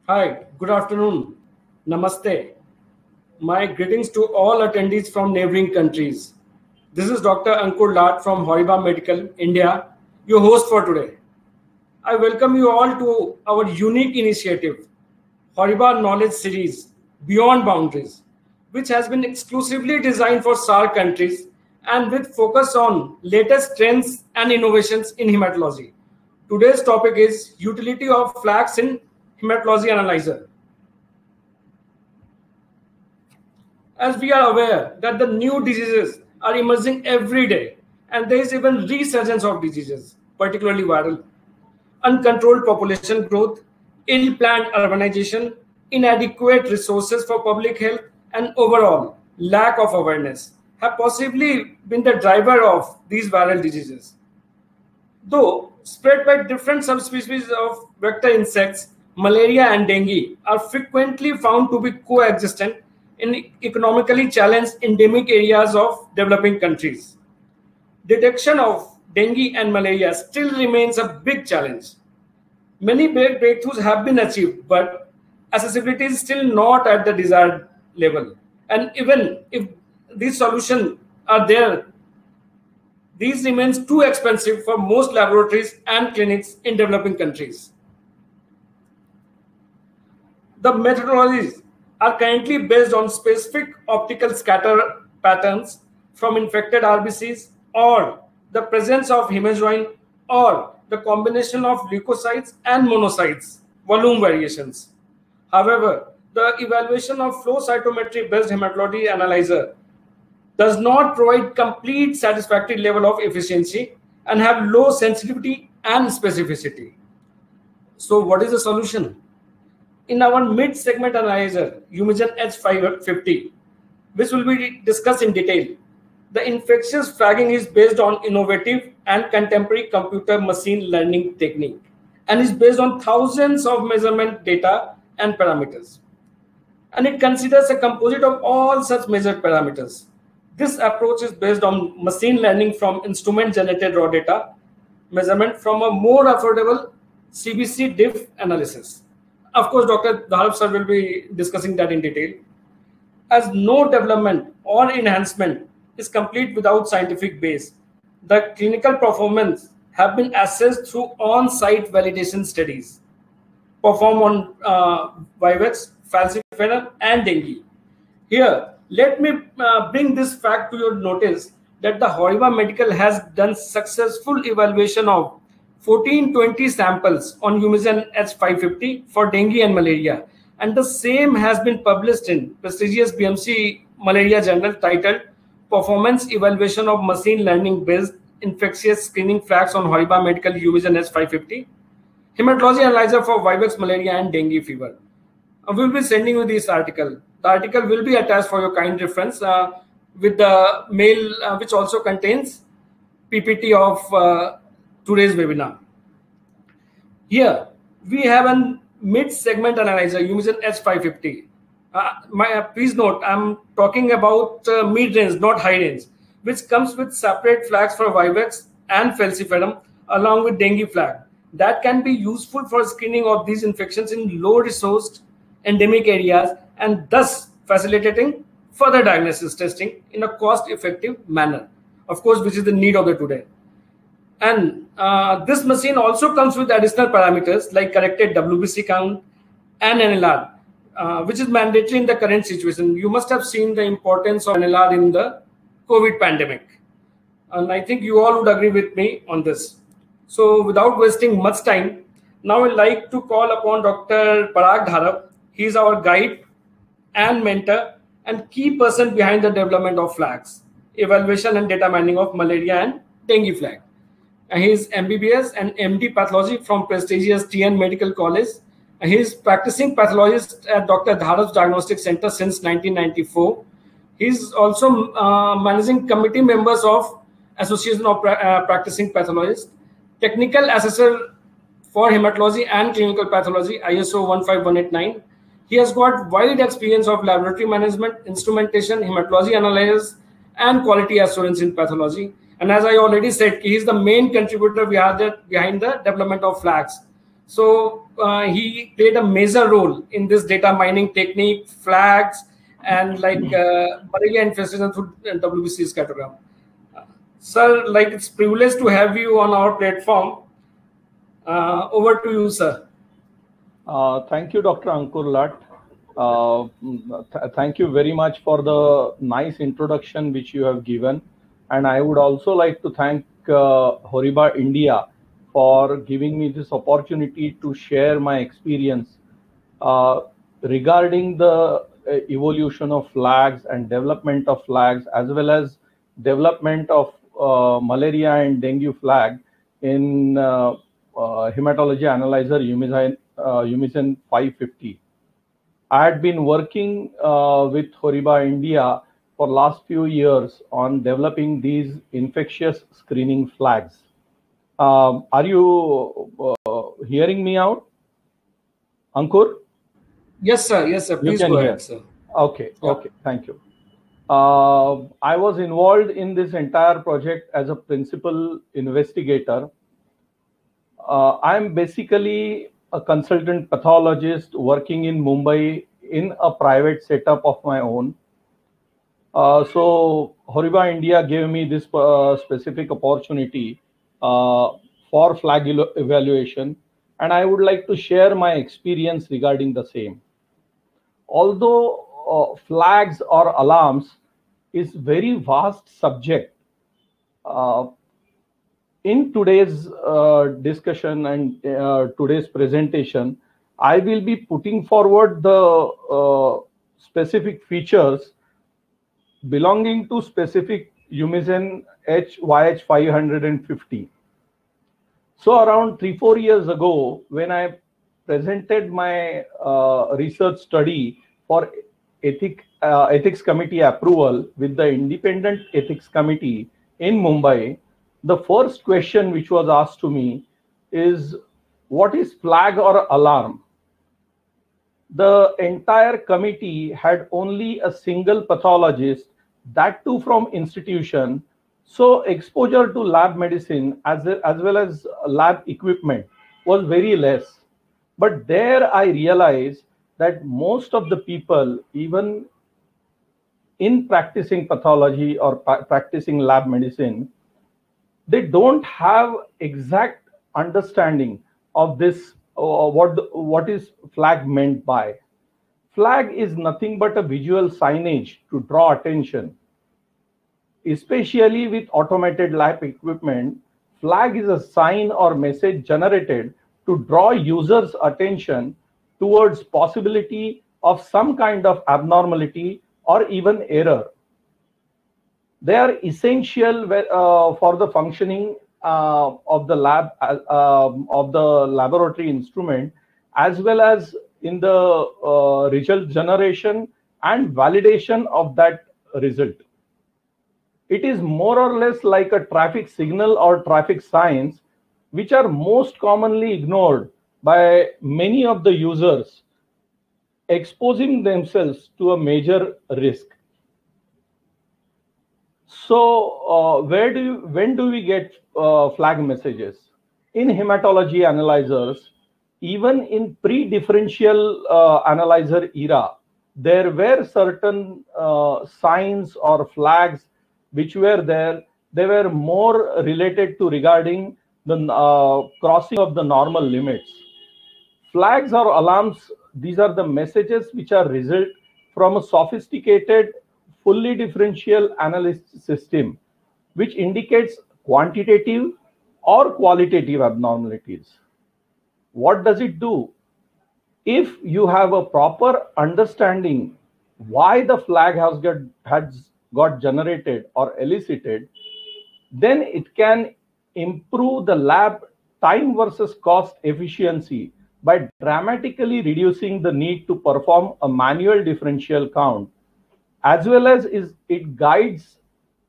Hi, good afternoon. Namaste. My greetings to all attendees from neighboring countries. This is Dr. Ankur Lat from Horiba Medical, India, your host for today. I welcome you all to our unique initiative, Horiba Knowledge Series Beyond Boundaries, which has been exclusively designed for SAARC countries and with focus on latest trends and innovations in hematology. Today's topic is utility of flax in hematology analyzer. As we are aware that the new diseases are emerging every day, and there is even resurgence of diseases, particularly viral, uncontrolled population growth, ill-planned urbanization, inadequate resources for public health, and overall lack of awareness have possibly been the driver of these viral diseases. Though spread by different subspecies of vector insects, malaria and dengue are frequently found to be coexistent in economically challenged endemic areas of developing countries. Detection of dengue and malaria still remains a big challenge. Many breakthroughs have been achieved, but accessibility is still not at the desired level. And even if these solutions are there, these remains too expensive for most laboratories and clinics in developing countries. The methodologies are currently based on specific optical scatter patterns from infected RBCs or the presence of hemoglobin or the combination of leukocytes and monocytes, volume variations. However, the evaluation of flow cytometry based hematology analyzer does not provide complete satisfactory level of efficiency and have low sensitivity and specificity. So what is the solution? In our mid-segment analyzer, Umigen H550, which will be discussed in detail, the infectious flagging is based on innovative and contemporary computer machine learning technique and is based on thousands of measurement data and parameters. And it considers a composite of all such measured parameters. This approach is based on machine learning from instrument-generated raw data, measurement from a more affordable CBC diff analysis. Of course, Dr. Dharab sir will be discussing that in detail. As no development or enhancement is complete without scientific base, the clinical performance have been assessed through on-site validation studies performed on vivax, falciparum, and dengue. Here, let me bring this fact to your notice that the Horiba Medical has done successful evaluation of 1420 samples on Umigen H550 for dengue and malaria, and the same has been published in prestigious BMC Malaria Journal titled Performance Evaluation of Machine Learning Based Infectious Screening Flags on Horiba Medical Umigen H550 Hematology Analyzer for Vivax, Malaria and Dengue Fever. We will be sending you this article. The article will be attached for your kind reference with the mail, which also contains PPT of today's webinar. Here we have a mid-segment analyzer Umigen H550. Please note, I'm talking about mid-range, not high-range, which comes with separate flags for Vivax and falciparum along with dengue flag. That can be useful for screening of these infections in low-resourced endemic areas and thus facilitating further diagnosis testing in a cost-effective manner, of course, which is the need of the today. And this machine also comes with additional parameters like corrected WBC count and NLR, which is mandatory in the current situation. You must have seen the importance of NLR in the COVID pandemic. And I think you all would agree with me on this. So without wasting much time, now I'd like to call upon Dr. Parag Dharab. He is our guide and mentor and key person behind the development of flags, evaluation and data mining of malaria and dengue flag. He is MBBS and MD pathology from prestigious TN Medical College. He is practicing pathologist at Dr. Dharab's Diagnostic Center since 1994. He is also managing committee members of Association of Practicing Pathologists, technical assessor for hematology and clinical pathology, ISO 15189. He has got wide experience of laboratory management, instrumentation, hematology analysis, and quality assurance in pathology. And as I already said, he is the main contributor behind the development of flags. So he played a major role in this data mining technique, flags, and like malaria infestation through WBC scattergram. Sir, like it's privilege to have you on our platform. Over to you, sir. Thank you, Dr. Ankur Lat. Thank you very much for the nice introduction which you have given. And I would also like to thank Horiba India for giving me this opportunity to share my experience regarding the evolution of flags and development of flags, as well as development of malaria and dengue flag in hematology analyzer Umicin 550. I had been working with Horiba India for last few years on developing these infectious screening flags. Are you hearing me out, Ankur? Yes, sir. Yes, sir. Please go ahead, sir. Okay. Yeah. Okay. Thank you. I was involved in this entire project as a principal investigator. I'm basically a consultant pathologist working in Mumbai in a private setup of my own. So Horiba India gave me this specific opportunity for flag evaluation, and I would like to share my experience regarding the same. Although flags or alarms is very vast subject, in today's discussion and today's presentation, I will be putting forward the specific features belonging to specific Umicin HYH550. So around 3-4 years ago, when I presented my research study for ethics committee approval with the independent ethics committee in Mumbai, the first question which was asked to me is, what is flag or alarm? The entire committee had only a single pathologist, that too from institution. So exposure to lab medicine as well as lab equipment was very less. But there I realized that most of the people, even in practicing pathology or practicing lab medicine, they don't have exact understanding of this, what is flag meant by. Flag is nothing but a visual signage to draw attention. Especially with automated lab equipment, flag is a sign or message generated to draw users' attention towards possibility of some kind of abnormality or even error. They are essential for the functioning of the lab, of the laboratory instrument, as well as in the result generation and validation of that result. It is more or less like a traffic signal or traffic signs, which are most commonly ignored by many of the users, exposing themselves to a major risk. So when do we get flag messages? In hematology analyzers, even in pre-differential analyzer era, there were certain signs or flags which were there. They were more related to regarding the crossing of the normal limits. Flags or alarms, these are the messages which are result from a sophisticated fully differential analysis system, which indicates quantitative or qualitative abnormalities. What does it do? If you have a proper understanding why the flag has got generated or elicited, then it can improve the lab time versus cost efficiency by dramatically reducing the need to perform a manual differential count, as well as it guides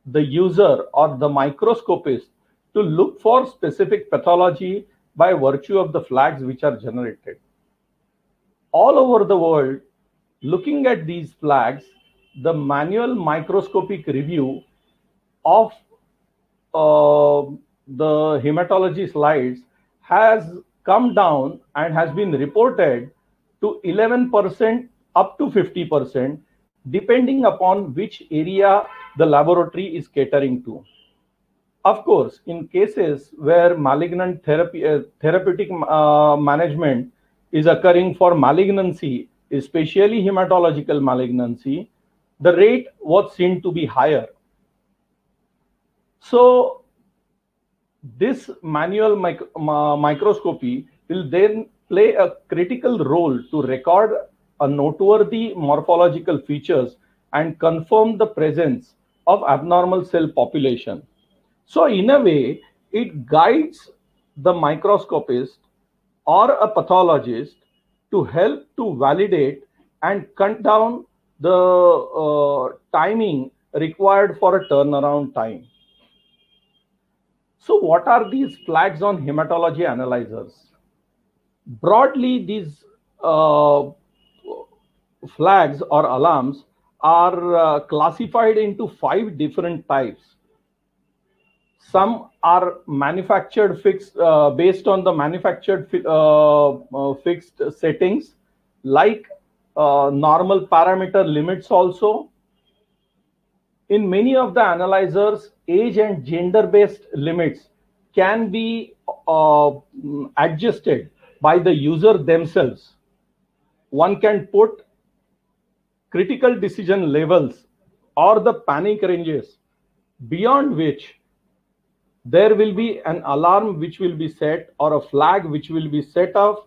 the user or the microscopist to look for specific pathology by virtue of the flags which are generated. All over the world, looking at these flags, the manual microscopic review of the hematology slides has come down and has been reported to 11% up to 50%, depending upon which area the laboratory is catering to. Of course, in cases where malignant therapeutic management is occurring for malignancy, especially hematological malignancy, the rate was seen to be higher. So this manual microscopy will then play a critical role to record a noteworthy morphological features and confirm the presence of abnormal cell population. So in a way, it guides the microscopist or a pathologist to help to validate and cut down the timing required for a turnaround time. So what are these flags on hematology analyzers? Broadly, these flags or alarms are classified into 5 different types. Some are manufactured fixed based on the manufactured fixed settings, like normal parameter limits also. In many of the analyzers, age and gender-based limits can be adjusted by the user themselves. One can put critical decision levels or the panic ranges beyond which there will be an alarm which will be set or a flag which will be set off,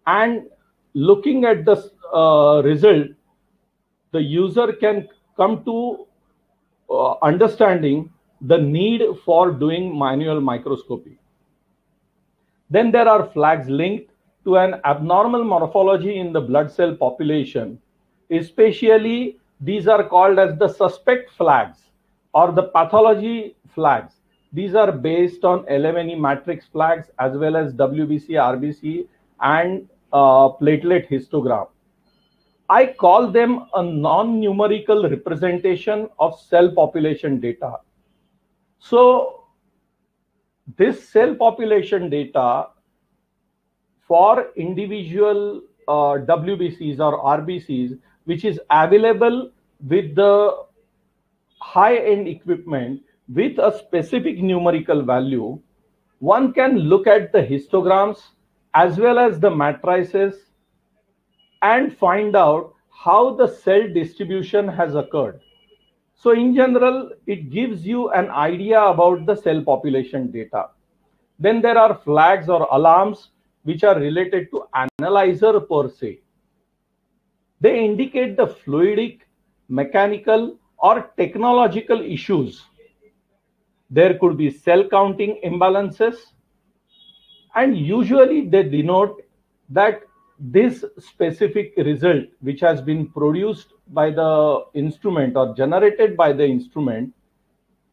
and looking at the result, the user can come to understanding the need for doing manual microscopy. Then there are flags linked to an abnormal morphology in the blood cell population. Especially, these are called as the suspect flags or the pathology flags. These are based on 11E matrix flags as well as WBC, RBC, and platelet histogram. I call them a non-numerical representation of cell population data. So this cell population data for individual WBCs or RBCs, which is available with the high-end equipment with a specific numerical value, one can look at the histograms as well as the matrices and find out how the cell distribution has occurred. So in general, it gives you an idea about the cell population data. Then there are flags or alarms which are related to analyzer per se. They indicate the fluidic, mechanical, or technological issues. There could be cell counting imbalances, and usually they denote that this specific result which has been produced by the instrument or generated by the instrument,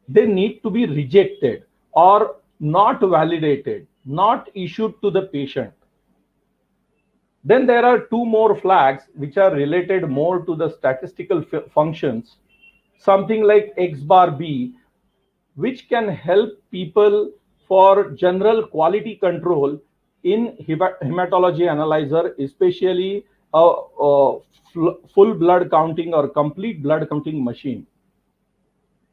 they need to be rejected or not validated, not issued to the patient. Then there are 2 more flags which are related more to the statistical functions, something like X bar B, which can help people for general quality control in hematology analyzer, especially a full blood counting or complete blood counting machine.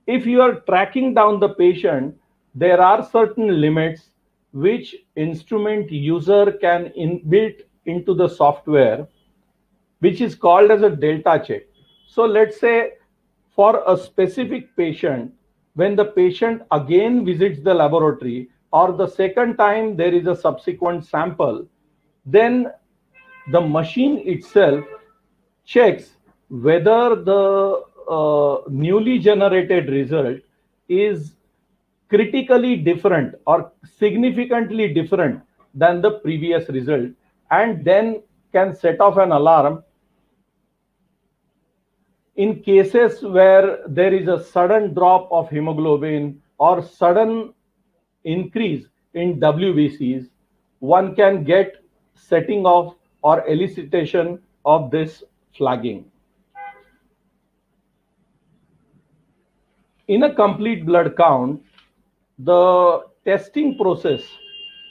If you are tracking down the patient, there are certain limits which instrument user can inbuilt into the software, which is called as a delta check. So let's say for a specific patient, when the patient again visits the laboratory or the second time there is a subsequent sample, then the machine itself checks whether the newly generated result is critically different or significantly different than the previous result, and then can set off an alarm in cases where there is a sudden drop of hemoglobin or sudden increase in WBCs. One can get setting off or elicitation of this flagging. In a complete blood count, the testing process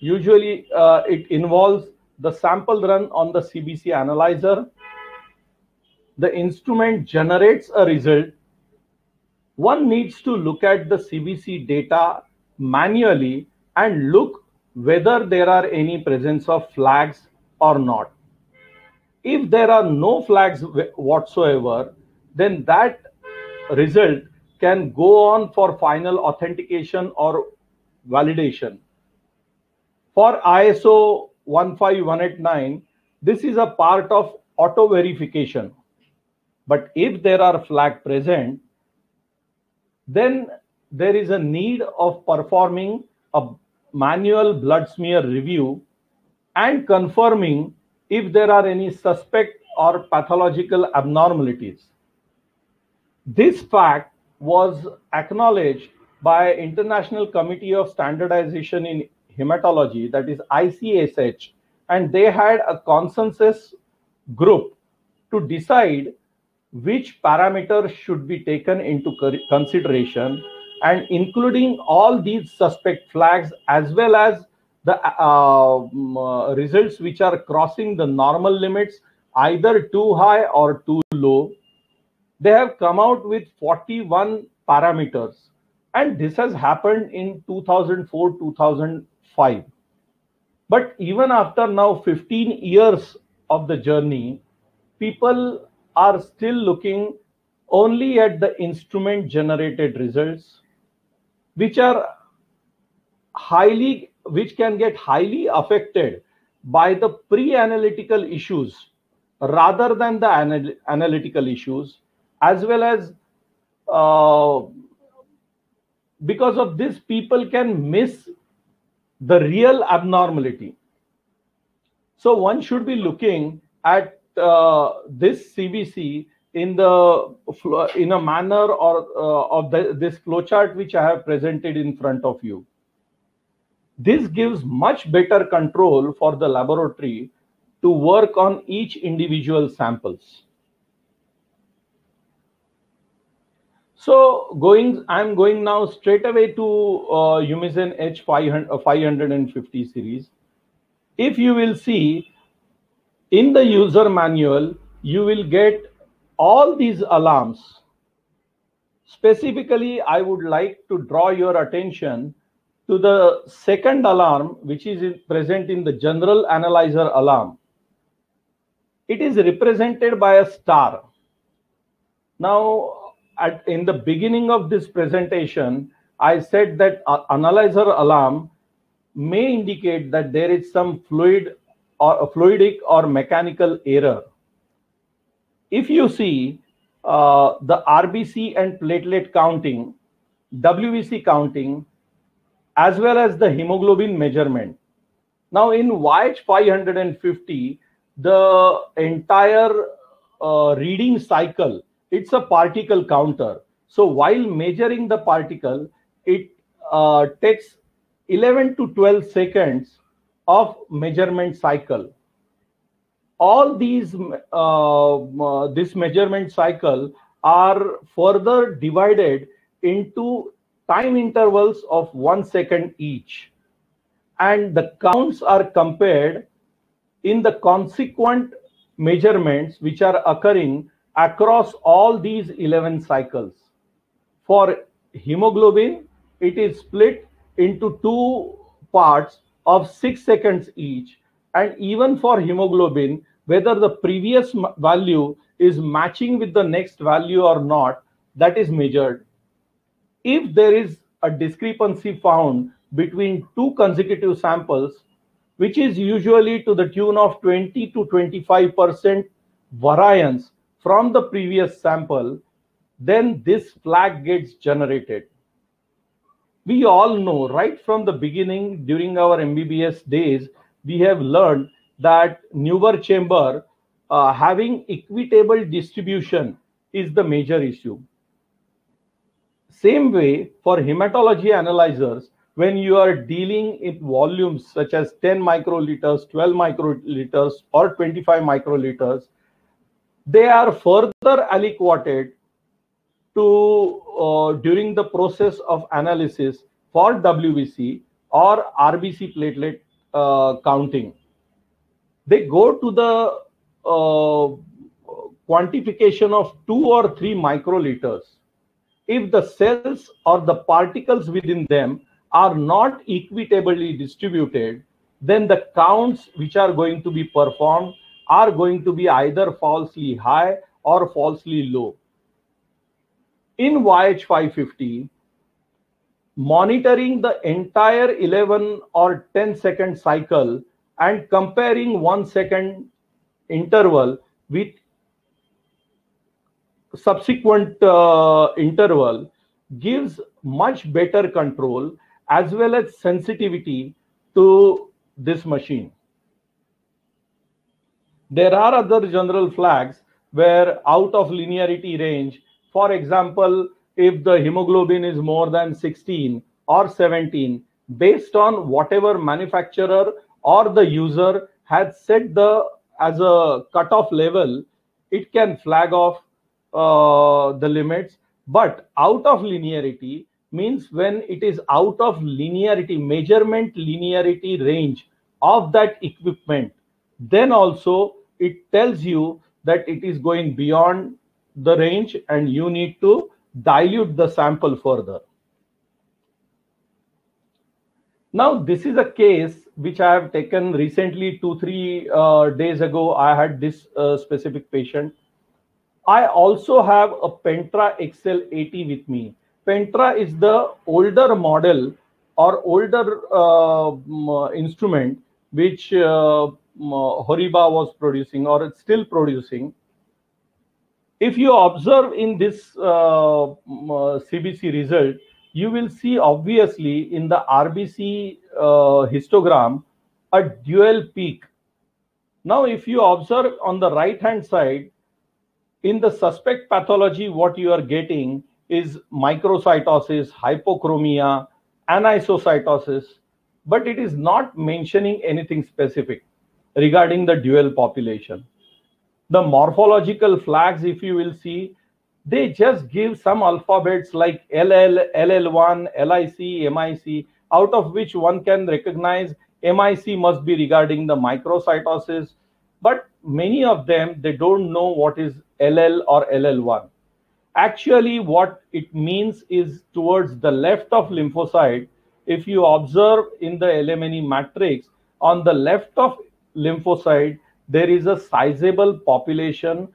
Usually, it involves the sample run on the CBC analyzer. The instrument generates a result. One needs to look at the CBC data manually and look whether there are any presence of flags or not. If there are no flags whatsoever, then that result can go on for final authentication or validation. For ISO 15189, this is a part of auto verification. But if there are flags present, then there is a need of performing a manual blood smear review and confirming if there are any suspect or pathological abnormalities. This fact was acknowledged by International Committee of Standardization in Hematology, that is ICSH, and they had a consensus group to decide which parameters should be taken into consideration, and including all these suspect flags as well as the results which are crossing the normal limits, either too high or too low. They have come out with 41 parameters, and this has happened in 2004-2005. But even after now 15 years of the journey, people are still looking only at the instrument generated results, which can get highly affected by the pre-analytical issues rather than the analytical issues, as well as because of this, people can miss the real abnormality. So one should be looking at this CBC in a manner of this flowchart which I have presented in front of you. This gives much better control for the laboratory to work on each individual samples. So I'm going now straight away to Humizin H550 series. If you will see in the user manual, you will get all these alarms. Specifically, I would like to draw your attention to the second alarm, which is present in the general analyzer alarm. It is represented by a star. Now, in the beginning of this presentation, I said that analyzer alarm may indicate that there is some fluidic or mechanical error. If you see the RBC and platelet counting, WBC counting, as well as the hemoglobin measurement. Now in YH550, the entire reading cycle, it's a particle counter. So while measuring the particle, it takes 11 to 12 seconds of measurement cycle. All these this measurement cycle are further divided into time intervals of 1 second each, and the counts are compared in the consequent measurements which are occurring across all these 11 cycles. For hemoglobin, it is split into two parts of 6 seconds each, and even for hemoglobin, whether the previous value is matching with the next value or not, that is measured. If there is a discrepancy found between two consecutive samples, which is usually to the tune of 20 to 25% variance from the previous sample, then this flag gets generated. We all know right from the beginning during our MBBS days, we have learned that Newer chamber having equitable distribution is the major issue. Same way for hematology analyzers, when you are dealing in volumes such as 10 microliters, 12 microliters, or 25 microliters, they are further aliquoted to during the process of analysis for WBC or RBC platelet counting. They go to the quantification of 2 or 3 microliters. If the cells or the particles within them are not equitably distributed, then the counts which are going to be performed are going to be either falsely high or falsely low. In YH550, monitoring the entire 11 or 10-second cycle and comparing 1 second interval with subsequent interval gives much better control as well as sensitivity to this machine. There are other general flags where out of linearity range, for example, if the hemoglobin is more than 16 or 17, based on whatever manufacturer or the user had set as a cutoff level, it can flag off the limits. But out of linearity means when it is out of linearity, measurement linearity range of that equipment, then also it tells you that it is going beyond the range and you need to dilute the sample further. Now, this is a case which I have taken recently, 2-3 days ago. I had this specific patient. I also have a Pentra XL80 with me. Pentra is the older model or older instrument which Horiba was producing or it's still producing. If you observe in this CBC result, you will see obviously in the RBC histogram a dual peak. Now, if you observe on the right hand side, in the suspect pathology, what you are getting is microcytosis, hypochromia, anisocytosis, but it is not mentioning anything specific regarding the dual population. The morphological flags, if you will see, they just give some alphabets like LL, LL1, LIC, MIC, out of which one can recognize MIC must be regarding the microcytosis, but many of them, they don't know what is LL or LL1. Actually, what it means is towards the left of lymphocyte. If you observe in the LMNE matrix, on the left of lymphocyte, there is a sizable population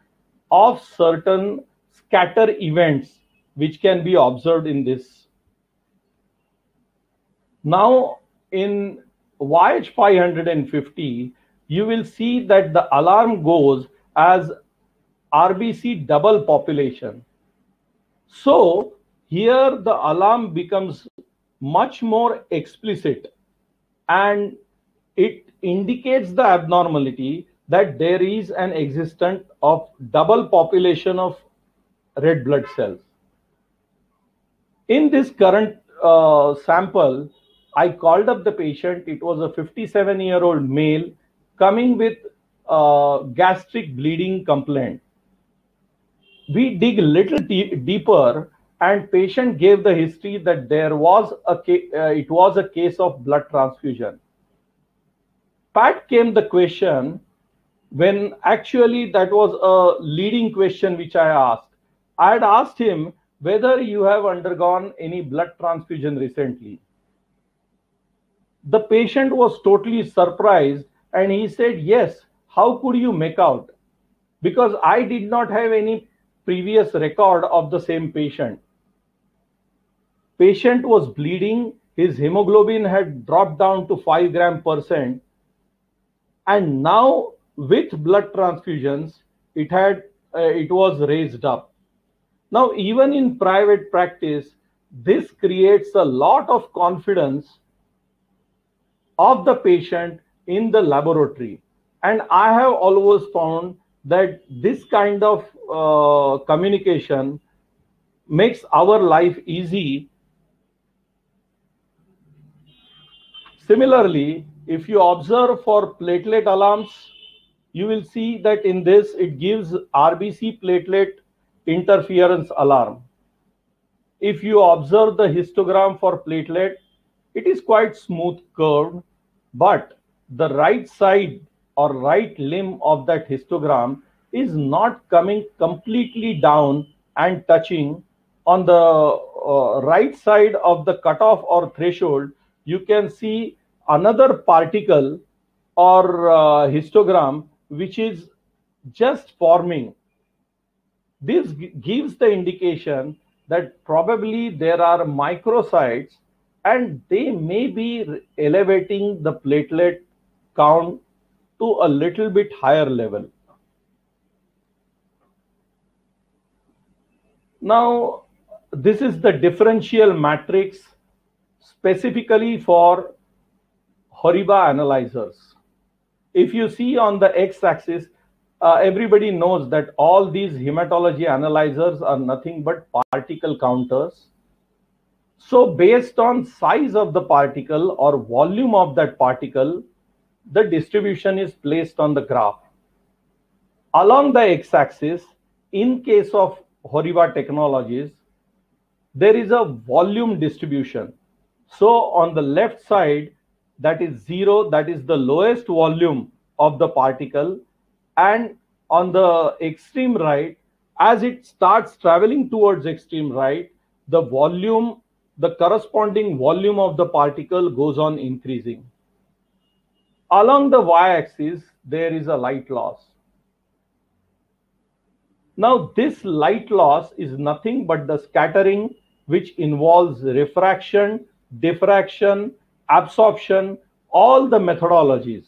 of certain scatter events which can be observed in this. Now, in YH550, you will see that the alarm goes as RBC double population. So here the alarm becomes much more explicit and it indicates the abnormality that there is an existence of double population of red blood cells. In this current sample, I called up the patient. It was a 57-year-old male coming with gastric bleeding complaint. We dig a little deeper and patient gave the history that there was it was a case of blood transfusion. Pat came the question when actually that was a leading question which I asked. I had asked him whether you have undergone any blood transfusion recently. The patient was totally surprised and he said, yes, how could you make out? Because I did not have any previous record of the same patient. Patient was bleeding, his hemoglobin had dropped down to 5 gram%, and now with blood transfusions, it was raised up. Now, even in private practice, this creates a lot of confidence of the patient in the laboratory. And I have always found that this kind of communication makes our life easy. Similarly, if you observe for platelet alarms, you will see that in this, it gives RBC platelet interference alarm. If you observe the histogram for platelet, it is quite smooth curved, but the right side or right limb of that histogram is not coming completely down and touching. On the right side of the cutoff or threshold, you can see another particle or histogram which is just forming. This gives the indication that probably there are microcytes and they may be elevating the platelet count to a little bit higher level. Now, this is the differential matrix specifically for HORIBA analyzers. If you see on the x-axis, everybody knows that all these hematology analyzers are nothing but particle counters. So based on size of the particle or volume of that particle, the distribution is placed on the graph. Along the x-axis, in case of HORIBA technologies, there is a volume distribution. So on the left side, that is 0, that is the lowest volume of the particle. And on the extreme right, as it starts traveling towards extreme right, the volume, the corresponding volume of the particle goes on increasing. Along the y-axis, there is a light loss. Now, this light loss is nothing but the scattering which involves refraction, diffraction, absorption, all the methodologies.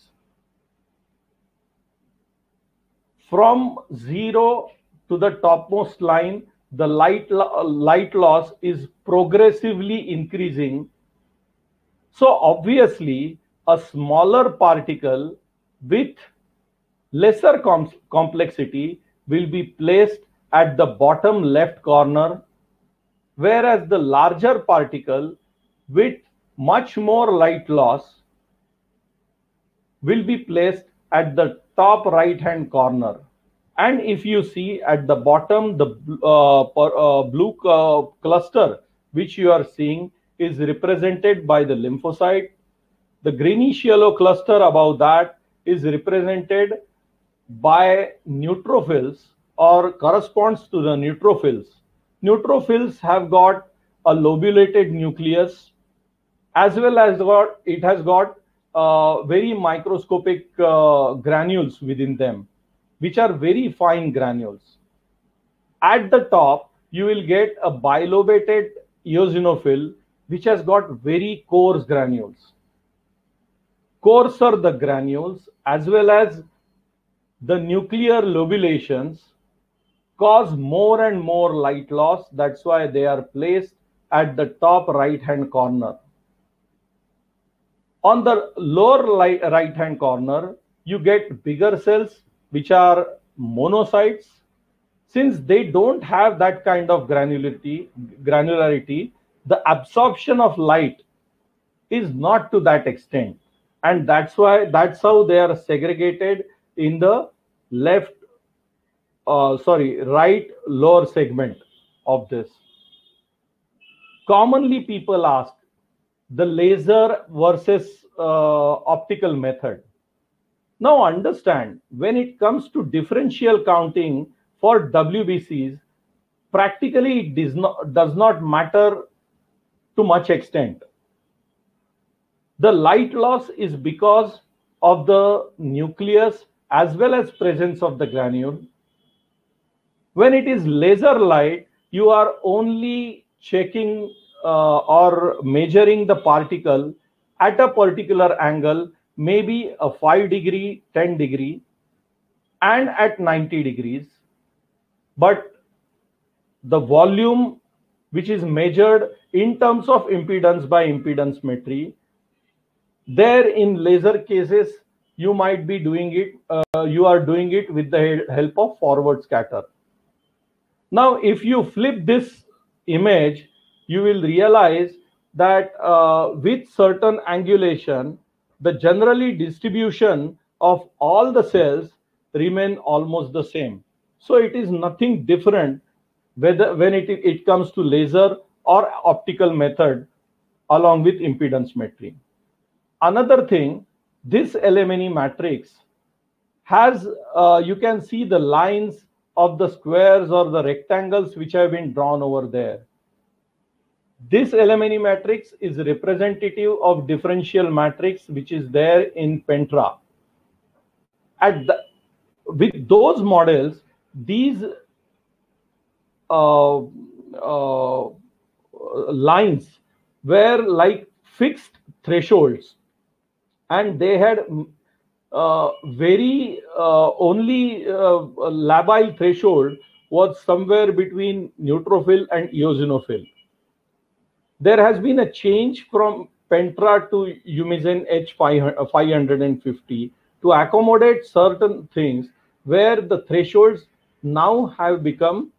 From 0 to the topmost line, the light loss is progressively increasing. So obviously, a smaller particle with lesser complexity will be placed at the bottom left corner, whereas the larger particle with much more light loss will be placed at the top right hand corner. And if you see at the bottom, the blue cluster which you are seeing is represented by the lymphocyte. The greenish yellow cluster above that is represented by neutrophils or corresponds to the neutrophils. Neutrophils have got a lobulated nucleus, as well as it has got very microscopic granules within them, which are very fine granules. At the top, you will get a bilobated eosinophil, which has got very coarse granules. Coarser the granules, as well as the nuclear lobulations, cause more and more light loss. That's why they are placed at the top right hand corner. On the lower right hand corner, you get bigger cells which are monocytes. Since they don't have that kind of granularity, the absorption of light is not to that extent. And that's how they are segregated in the right lower segment of this. Commonly people ask the laser versus optical method. Now understand, when it comes to differential counting for WBCs, practically it does not matter to much extent. The light loss is because of the nucleus as well as presence of the granule. When it is laser light, you are only checking or measuring the particle at a particular angle, maybe a 5 degree, 10 degree, and at 90 degrees. But the volume which is measured in terms of impedance by impedance metry, there in laser cases, you might be doing it, you are doing it with the help of forward scatter. Now, if you flip this image, you will realize that with certain angulation, the generally distribution of all the cells remain almost the same. So it is nothing different whether when it comes to laser or optical method along with impedance metry. Another thing, This LMNE matrix has, you can see the lines of the squares or the rectangles which have been drawn over there. This LMNE matrix is representative of differential matrix which is there in Pentra. With those models, these lines were like fixed thresholds, and they had very only labile threshold was somewhere between neutrophil and eosinophil. There has been a change from Pentra to Humizin H550 to accommodate certain things where the thresholds now have become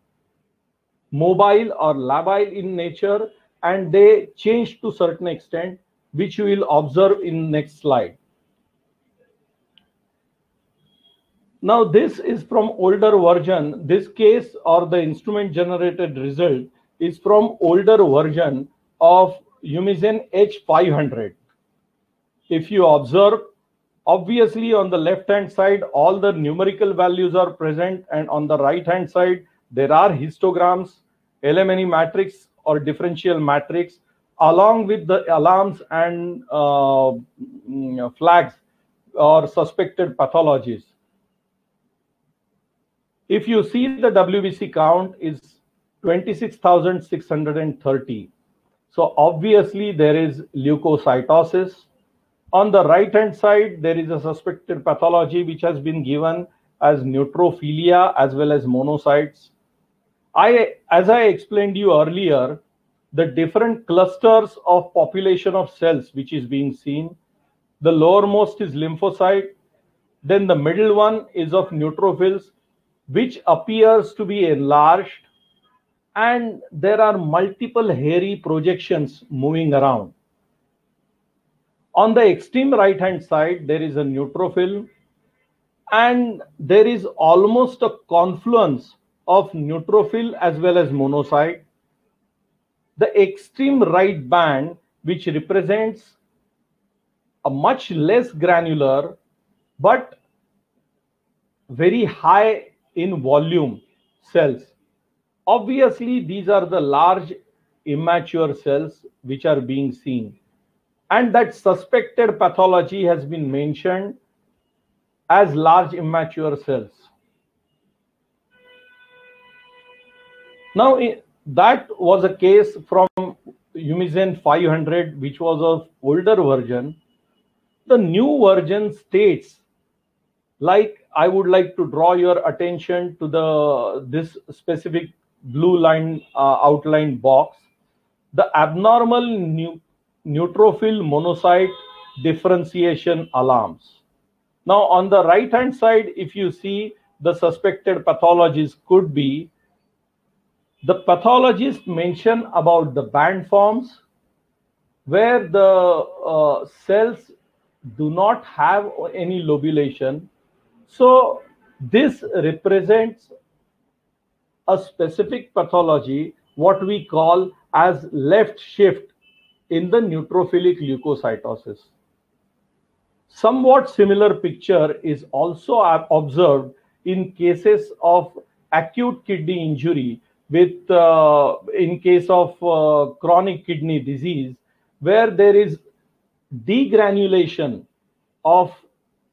mobile or labile in nature, and they change to certain extent, which you will observe in next slide. Now this is from older version. This case or the instrument generated result is from older version of Humizin H500. If you observe, obviously on the left hand side all the numerical values are present, and on the right hand side there are histograms, LMNE matrix or differential matrix, along with the alarms and flags or suspected pathologies. If you see, the WBC count is 26,630. So obviously there is leukocytosis. On the right hand side, there is a suspected pathology which has been given as neutrophilia as well as monocytes. As I explained you earlier, the different clusters of population of cells which is being seen. The lowermost is lymphocyte, then the middle one is of neutrophils, which appears to be enlarged, and there are multiple hairy projections moving around. On the extreme right hand side, there is a neutrophil, and there is almost a confluence of neutrophil as well as monocyte. The extreme right band, which represents a much less granular but very high in volume cells. Obviously, these are the large immature cells which are being seen, and that suspected pathology has been mentioned as large immature cells. Now, that was a case from Humizin 500, which was of older version. The new version states, like I would like to draw your attention to this specific blue line outlined box, the abnormal neutrophil monocyte differentiation alarms. Now on the right hand side, if you see, the suspected pathologies could be, the pathologist mention about the band forms where the cells do not have any lobulation. So this represents a specific pathology, what we call as left shift in the neutrophilic leukocytosis. Somewhat similar picture is also observed in cases of acute kidney injury with in case of chronic kidney disease, where there is degranulation of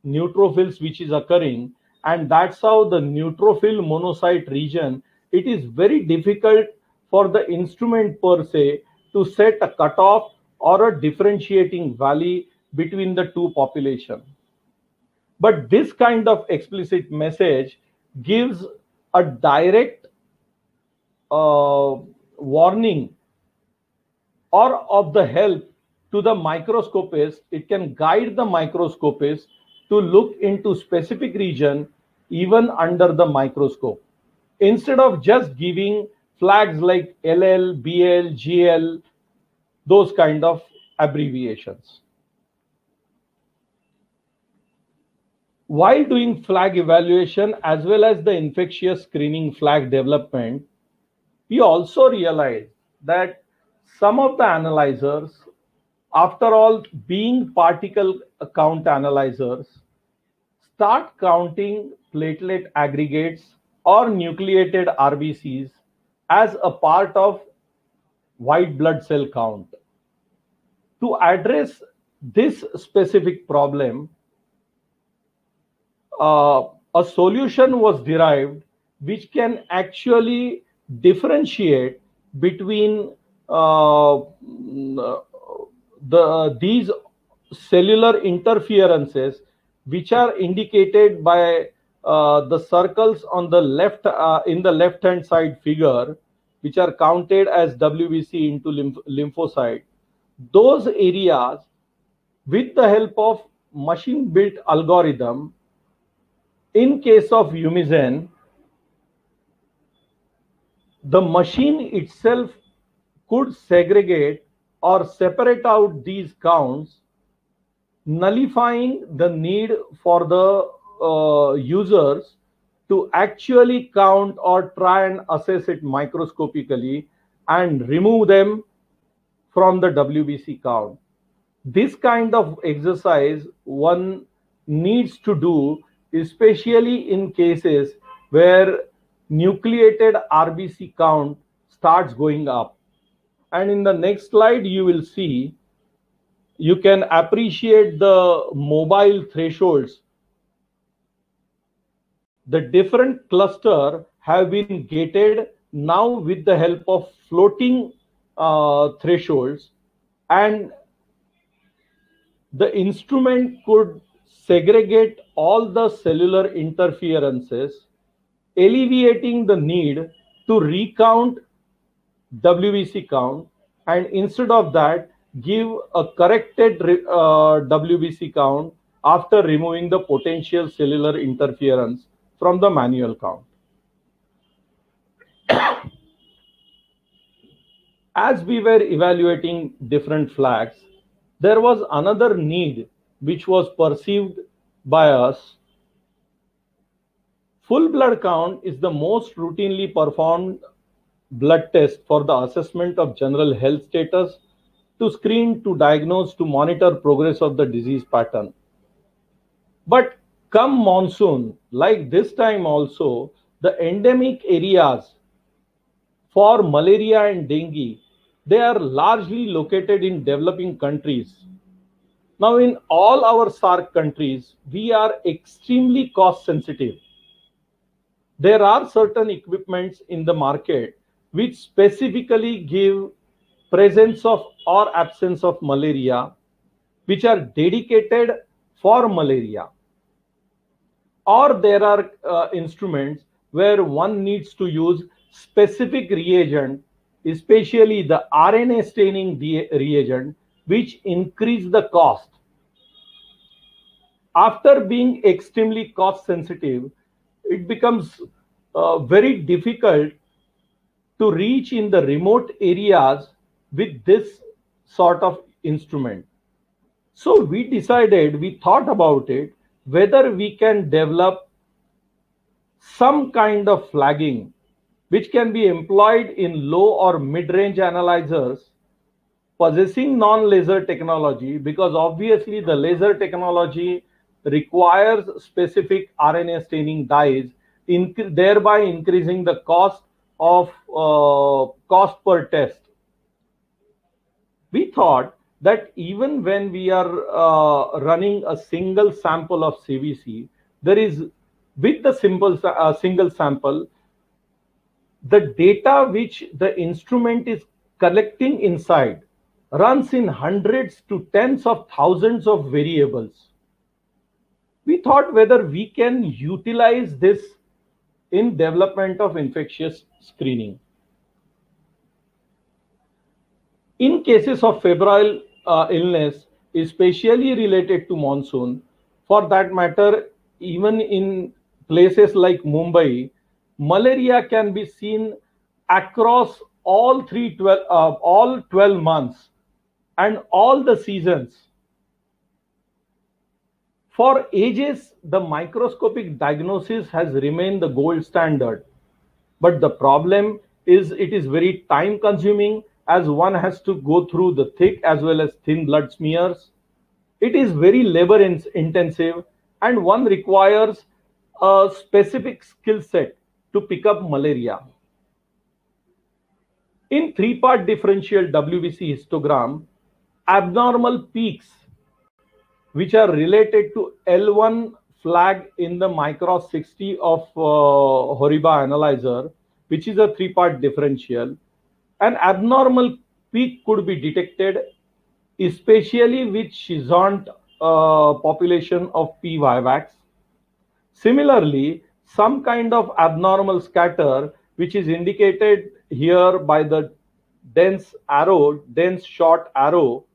neutrophils which is occurring, and that's how the neutrophil monocyte region, it is very difficult for the instrument per se to set a cutoff or a differentiating value between the two populations. But this kind of explicit message gives a direct warning or of the help to the microscopist. It can guide the microscopist to look into specific region even under the microscope, instead of just giving flags like LL, BL, GL, those kind of abbreviations. While doing flag evaluation as well as the infectious screening flag development, we also realized that some of the analyzers after all, being particle count analyzers, start counting platelet aggregates or nucleated RBCs as a part of white blood cell count. To address this specific problem, a solution was derived which can actually differentiate between these cellular interferences, which are indicated by the circles on the left in the left hand side figure, which are counted as WBC into lymphocyte. Those areas, with the help of machine built algorithm, in case of Umizen, the machine itself could segregate or separate out these counts, nullifying the need for the users to actually count or try and assess it microscopically and remove them from the WBC count. This kind of exercise one needs to do, especially in cases where nucleated RBC count starts going up. And in the next slide, you will see, you can appreciate the mobile thresholds. The different cluster have been gated now with the help of floating thresholds, and the instrument could segregate all the cellular interferences, alleviating the need to recount WBC count, and instead of that give a corrected WBC count after removing the potential cellular interference from the manual count. As we were evaluating different flags, there was another need which was perceived by us. Full blood count is the most routinely performed blood test for the assessment of general health status, to screen, to diagnose, to monitor progress of the disease pattern. But come monsoon, like this time also, the endemic areas for malaria and dengue, they are largely located in developing countries. Now, in all our SAARC countries, we are extremely cost sensitive. There are certain equipments in the market which specifically give presence of or absence of malaria, which are dedicated for malaria. Or there are instruments where one needs to use specific reagent, especially the RNA staining reagent, which increase the cost. After being extremely cost sensitive, it becomes very difficult to reach in the remote areas with this sort of instrument. So we thought about it, whether we can develop some kind of flagging which can be employed in low or mid-range analyzers possessing non-laser technology, because obviously the laser technology requires specific RNA staining dyes, thereby increasing the cost per test. We thought that even when we are running a single sample of CBC, there is, with the single sample, the data which the instrument is collecting inside runs in hundreds to tens of thousands of variables. We thought whether we can utilize this in development of infectious screening. In cases of febrile illness, especially related to monsoon, for that matter, even in places like Mumbai, malaria can be seen across all 12 months and all the seasons. For ages, the microscopic diagnosis has remained the gold standard. But the problem is it is very time consuming as one has to go through the thick as well as thin blood smears. It is very labor intensive, and one requires a specific skill set to pick up malaria. In three-part differential WBC histogram, abnormal peaks which are related to L1 flag in the Micros 60 of HORIBA analyzer, which is a three-part differential. An abnormal peak could be detected, especially with schizoid population of P. vivax. Similarly, some kind of abnormal scatter, which is indicated here by the dense short arrow,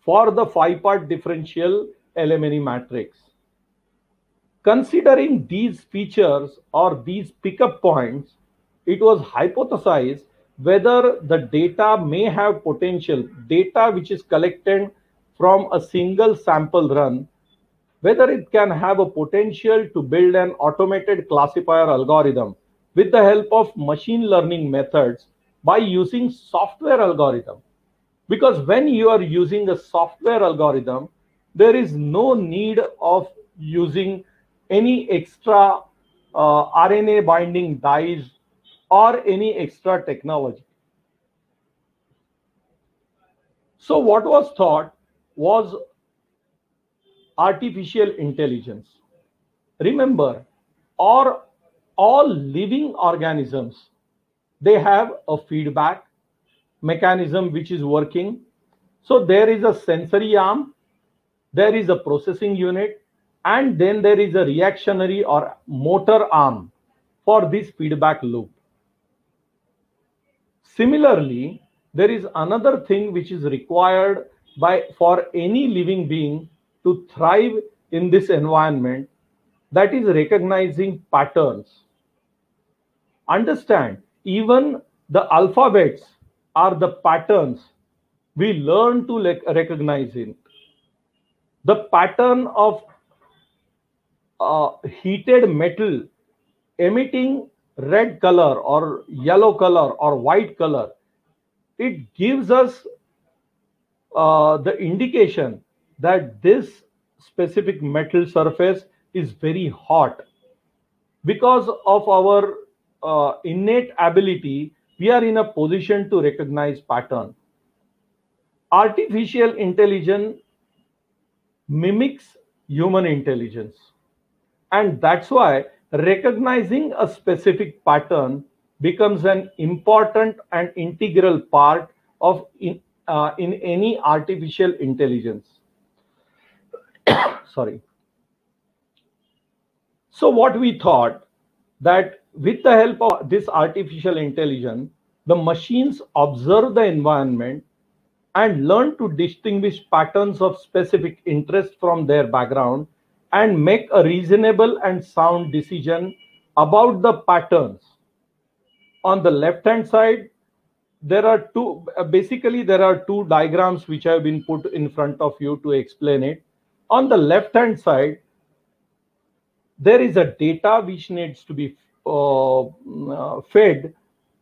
for the five-part differential LMNE matrix. Considering these features or these pickup points, it was hypothesized whether the data may have potential, data which is collected from a single sample run, whether it can have a potential to build an automated classifier algorithm with the help of machine learning methods by using software algorithm. Because when you are using a software algorithm, there is no need of using any extra RNA binding dyes or any extra technology. So what was thought was artificial intelligence. Remember, all living organisms, they have a feedback mechanism which is working. So there is a sensory arm, there is a processing unit, and then there is a reactionary or motor arm for this feedback loop. Similarly, there is another thing which is required for any living being to thrive in this environment, that is recognizing patterns. Understand, even the alphabets are the patterns we learn to recognize it. The pattern of heated metal emitting red color or yellow color or white color, it gives us the indication that this specific metal surface is very hot. Because of our innate ability, we are in a position to recognize pattern. Artificial intelligence mimics human intelligence, and that's why recognizing a specific pattern becomes an important and integral part of in any artificial intelligence. Sorry. So what we thought, that with the help of this artificial intelligence, the machines observe the environment and learn to distinguish patterns of specific interest from their background and make a reasonable and sound decision about the patterns. On the left hand side, there are two diagrams which have been put in front of you to explain it. On the left hand side, there is a data which needs to be fed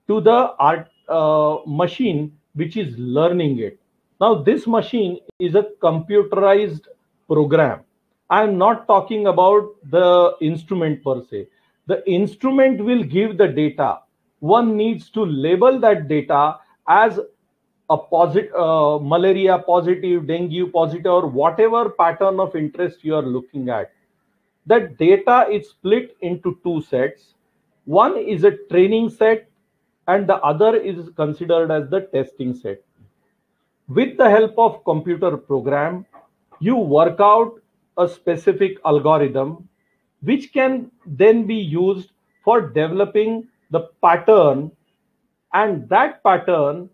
to the machine which is learning it. Now this machine is a computerized program. I am not talking about the instrument per se. The instrument will give the data. One needs to label that data as a malaria positive, dengue positive, or whatever pattern of interest you are looking at. That data is split into two sets. One is a training set and the other is considered as the testing set. With the help of computer program, you work out a specific algorithm which can then be used for developing the pattern, and that pattern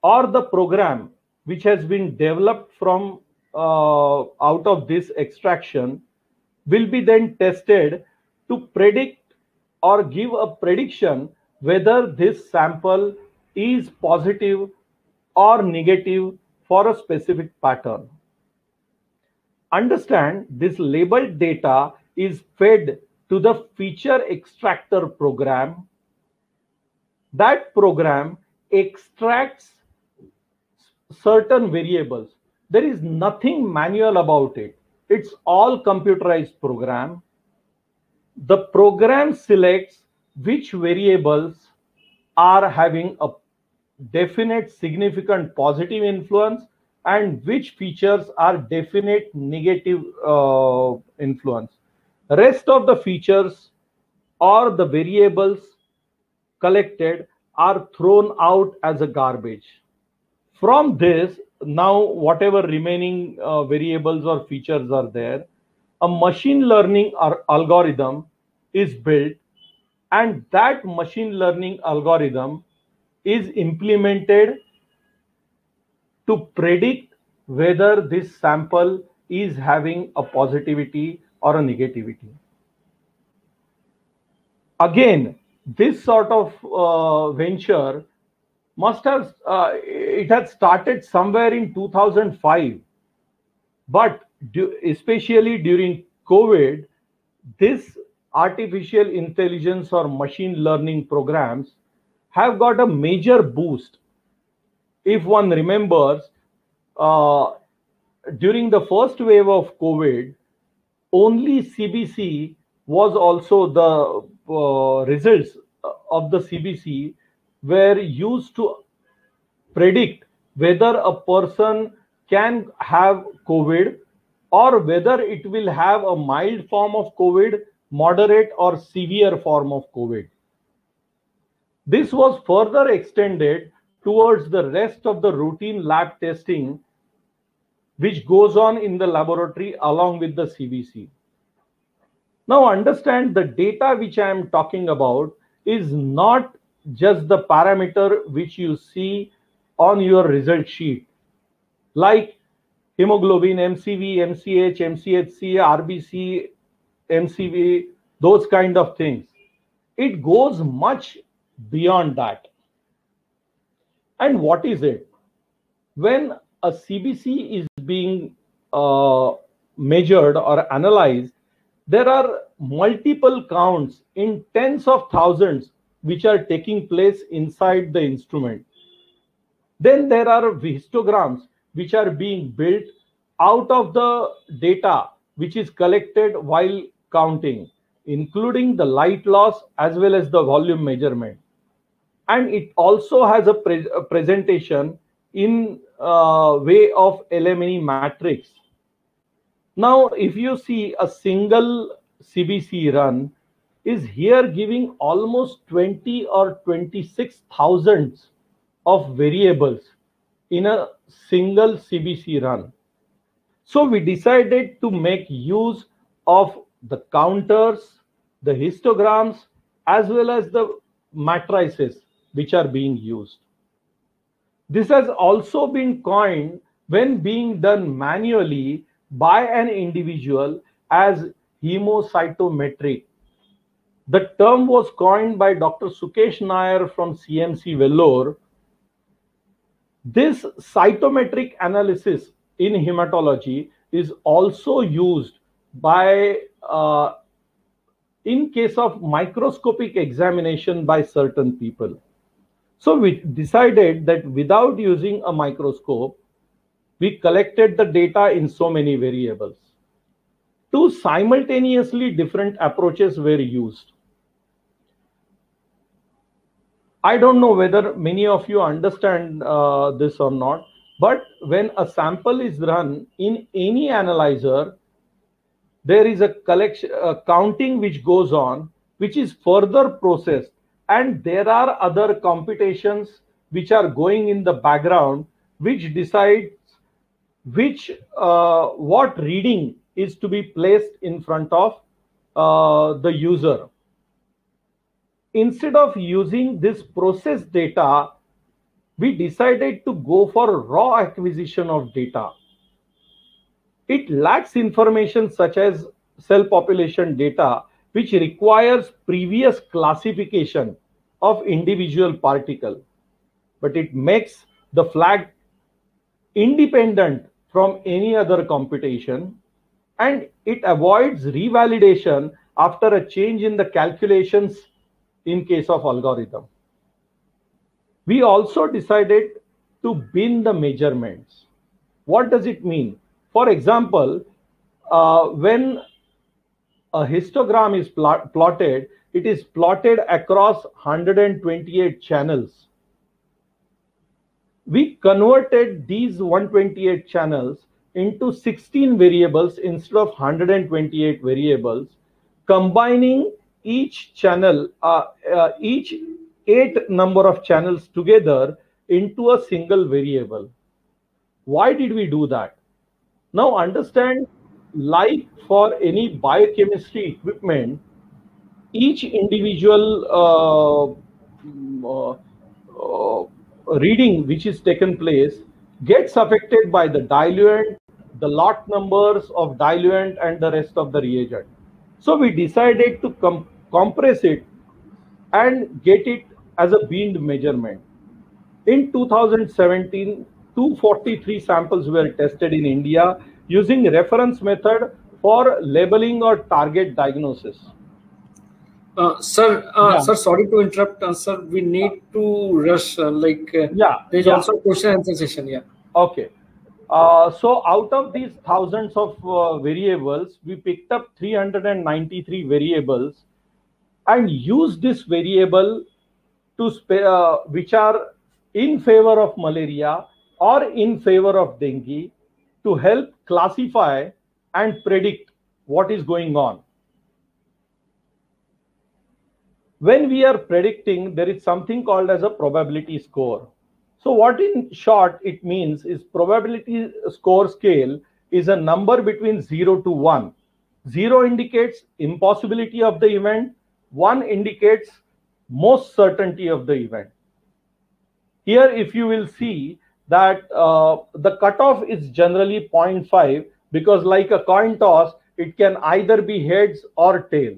or the program which has been developed from out of this extraction will be then tested to predict or give a prediction whether this sample is positive or negative for a specific pattern. Understand, this labeled data is fed to the feature extractor program. That program extracts certain variables. There is nothing manual about it. It's all computerized program. The program selects which variables are having a definite significant positive influence and which features are definite negative influence. Rest of the features or the variables collected are thrown out as a garbage. From this, now whatever remaining variables or features are there, a machine learning algorithm is built, and that machine learning algorithm is implemented to predict whether this sample is having a positivity or a negativity. Again, this sort of venture must have it had started somewhere in 2005, but especially during COVID, this artificial intelligence or machine learning programs have got a major boost. If one remembers, during the first wave of COVID, only CBC was also the results of the CBC were used to predict whether a person can have COVID or whether it will have a mild form of COVID, moderate or severe form of COVID. This was further extended towards the rest of the routine lab testing which goes on in the laboratory along with the CBC. Now understand, the data which I am talking about is not just the parameter which you see on your result sheet, like hemoglobin, MCV, MCH, MCHC, RBC, MCV, those kind of things. It goes much beyond that. And what is it? When a CBC is being measured or analyzed, there are multiple counts in tens of thousands which are taking place inside the instrument. Then there are histograms which are being built out of the data which is collected while counting, including the light loss as well as the volume measurement. And it also has a presentation in way of LMNE matrix. Now, if you see a single CBC run is here giving almost 20 or 26,000 of variables in a single CBC run. So we decided to make use of the counters, the histograms, as well as the matrices which are being used. This has also been coined when being done manually by an individual as hemocytometry. The term was coined by Dr. Sukesh Nair from CMC Vellore. This cytometric analysis in hematology is also used by in case of microscopic examination by certain people. So we decided that without using a microscope, we collected the data in so many variables. Two simultaneously different approaches were used. I don't know whether many of you understand this or not, but when a sample is run in any analyzer, there is a collection, counting which goes on, which is further processed, and there are other computations which are going in the background, which decides which what reading is to be placed in front of the user. Instead of using this processed data, we decided to go for raw acquisition of data. It lacks information such as cell population data, which requires previous classification of individual particle, but it makes the flag independent from any other computation, and it avoids revalidation after a change in the calculations in case of algorithm. We also decided to bin the measurements. What does it mean? For example, when a histogram is plotted, it is plotted across 128 channels. We converted these 128 channels into 16 variables instead of 128 variables, combining each channel, each 8 number of channels together into a single variable. Why did we do that? Now understand, like for any biochemistry equipment, each individual reading which is taken place gets affected by the diluent, the lot numbers of diluent, and the rest of the reagent. So we decided to compress it and get it as a binned measurement. In 2017, 243 samples were tested in India using reference method for labeling or target diagnosis. Sir, sorry to interrupt. Sir, we need to rush. There's also a question and answer session. Yeah. Okay. So out of these thousands of variables, we picked up 393 variables and used this variable to which are in favor of malaria or in favor of dengue, to help classify and predict what is going on. When we are predicting, there is something called as a probability score. So what in short it means is, probability score scale is a number between 0 to 1. 0 indicates impossibility of the event, 1 indicates most certainty of the event. Here, if you will see that the cutoff is generally 0.5, because like a coin toss, it can either be heads or tail.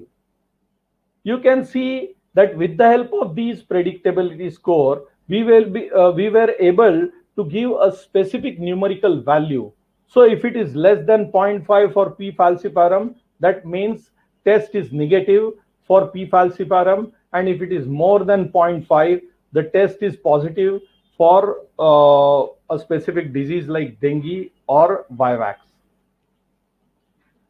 You can see that with the help of these predictability score, we were able to give a specific numerical value. So if it is less than 0.5 for P falciparum, that means test is negative for P falciparum, and if it is more than 0.5, the test is positive for a specific disease like dengue or Vivax.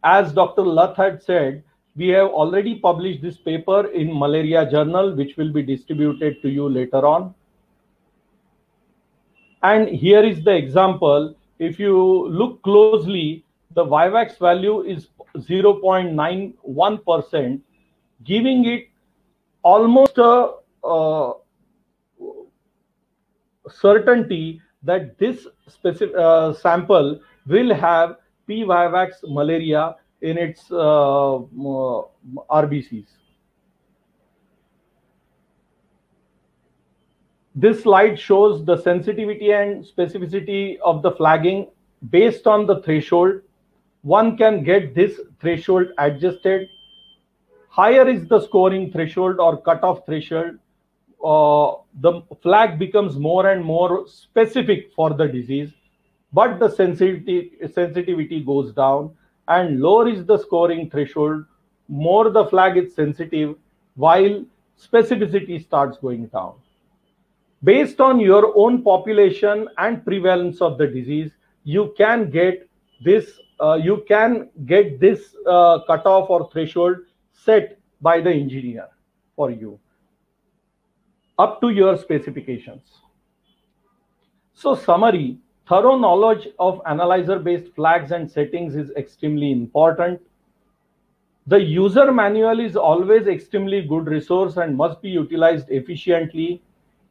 As Dr. Lath had said, we have already published this paper in Malaria Journal, which will be distributed to you later on. And here is the example. If you look closely, the Vivax value is 0.91%, giving it almost a certainty that this specific sample will have P. vivax malaria in its RBCs. This slide shows the sensitivity and specificity of the flagging based on the threshold. One can get this threshold adjusted. Higher is the scoring threshold or cutoff threshold, the flag becomes more and more specific for the disease, but the sensitivity goes down. And lower is the scoring threshold, more the flag is sensitive, while specificity starts going down. Based on your own population and prevalence of the disease, you can get this cutoff or threshold set by the engineer for you up to your specifications. So summary, thorough knowledge of analyzer-based flags and settings is extremely important. The user manual is always extremely good resource and must be utilized efficiently.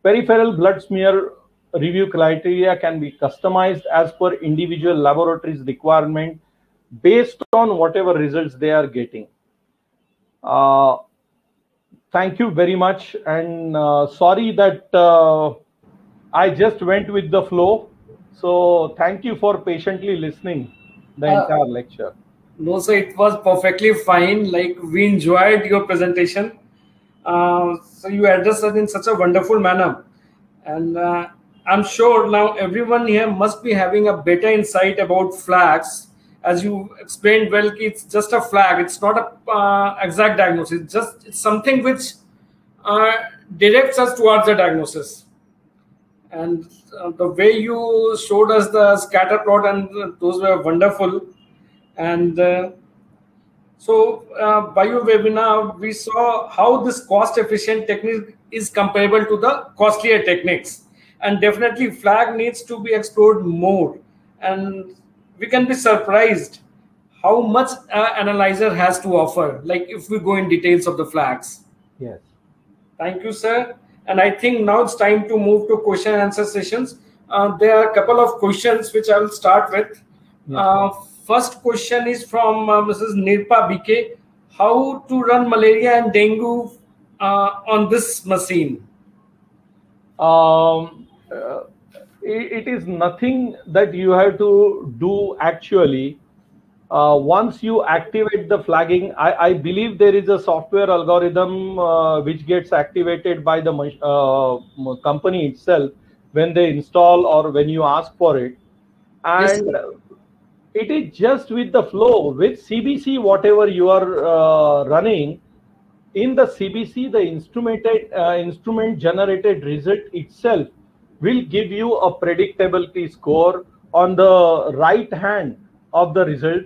Peripheral blood smear review criteria can be customized as per individual laboratories' requirement based on whatever results they are getting. Thank you very much, and sorry that I just went with the flow. So thank you for patiently listening the entire lecture. No, sir, it was perfectly fine. Like, we enjoyed your presentation. So you addressed us in such a wonderful manner. And I'm sure now everyone here must be having a better insight about flags. As you explained well, it's just a flag. It's not a exact diagnosis. It's something which directs us towards the diagnosis. And the way you showed us the scatter plot, and those were wonderful. And by your webinar, we saw how this cost-efficient technique is comparable to the costlier techniques. And definitely flag needs to be explored more. And we can be surprised how much analyzer has to offer, like if we go in details of the flags. Yes. Thank you, sir. And I think now it's time to move to question and answer sessions. There are a couple of questions which I will start with. First question is from Mrs. Nirpa BK. How to run malaria and dengue on this machine? It is nothing that you have to do actually. Once you activate the flagging, I believe there is a software algorithm which gets activated by the company itself when they install or when you ask for it. And yes, it is just with the flow with CBC, whatever you are running in the CBC, the instrument generated result itself will give you a predictability score on the right hand of the result,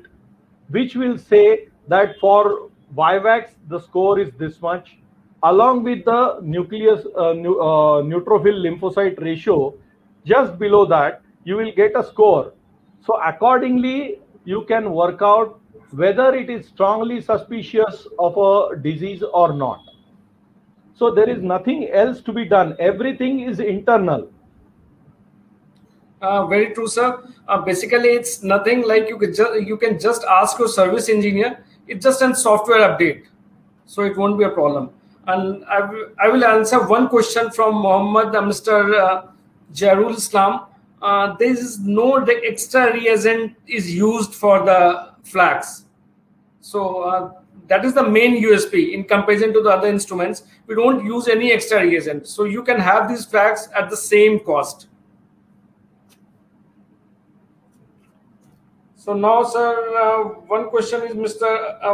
which will say that for Vivax the score is this much, along with the nucleus neutrophil lymphocyte ratio. Just below that you will get a score. So accordingly you can work out whether it is strongly suspicious of a disease or not. So there is nothing else to be done. Everything is internal. Very true, sir. Basically, it's nothing like you can just ask your service engineer. It's just a software update, so it won't be a problem. And I will answer one question from Mohammed, Mr. Jarul Islam. There is no extra reagent is used for the flags, so that is the main USP in comparison to the other instruments. We don't use any extra reagent, so you can have these flags at the same cost. So now, sir, one question is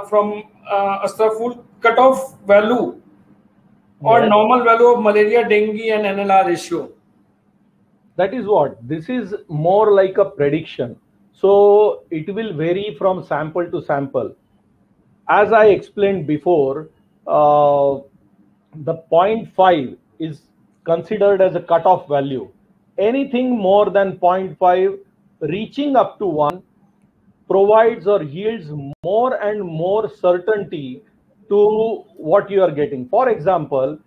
from Astraful, cutoff value or normal value of malaria, dengue, and NLR ratio. That is what this is more like a prediction. So it will vary from sample to sample. As I explained before, the 0.5 is considered as a cutoff value. Anything more than 0.5 reaching up to 1 provides or yields more and more certainty to what you are getting. For example,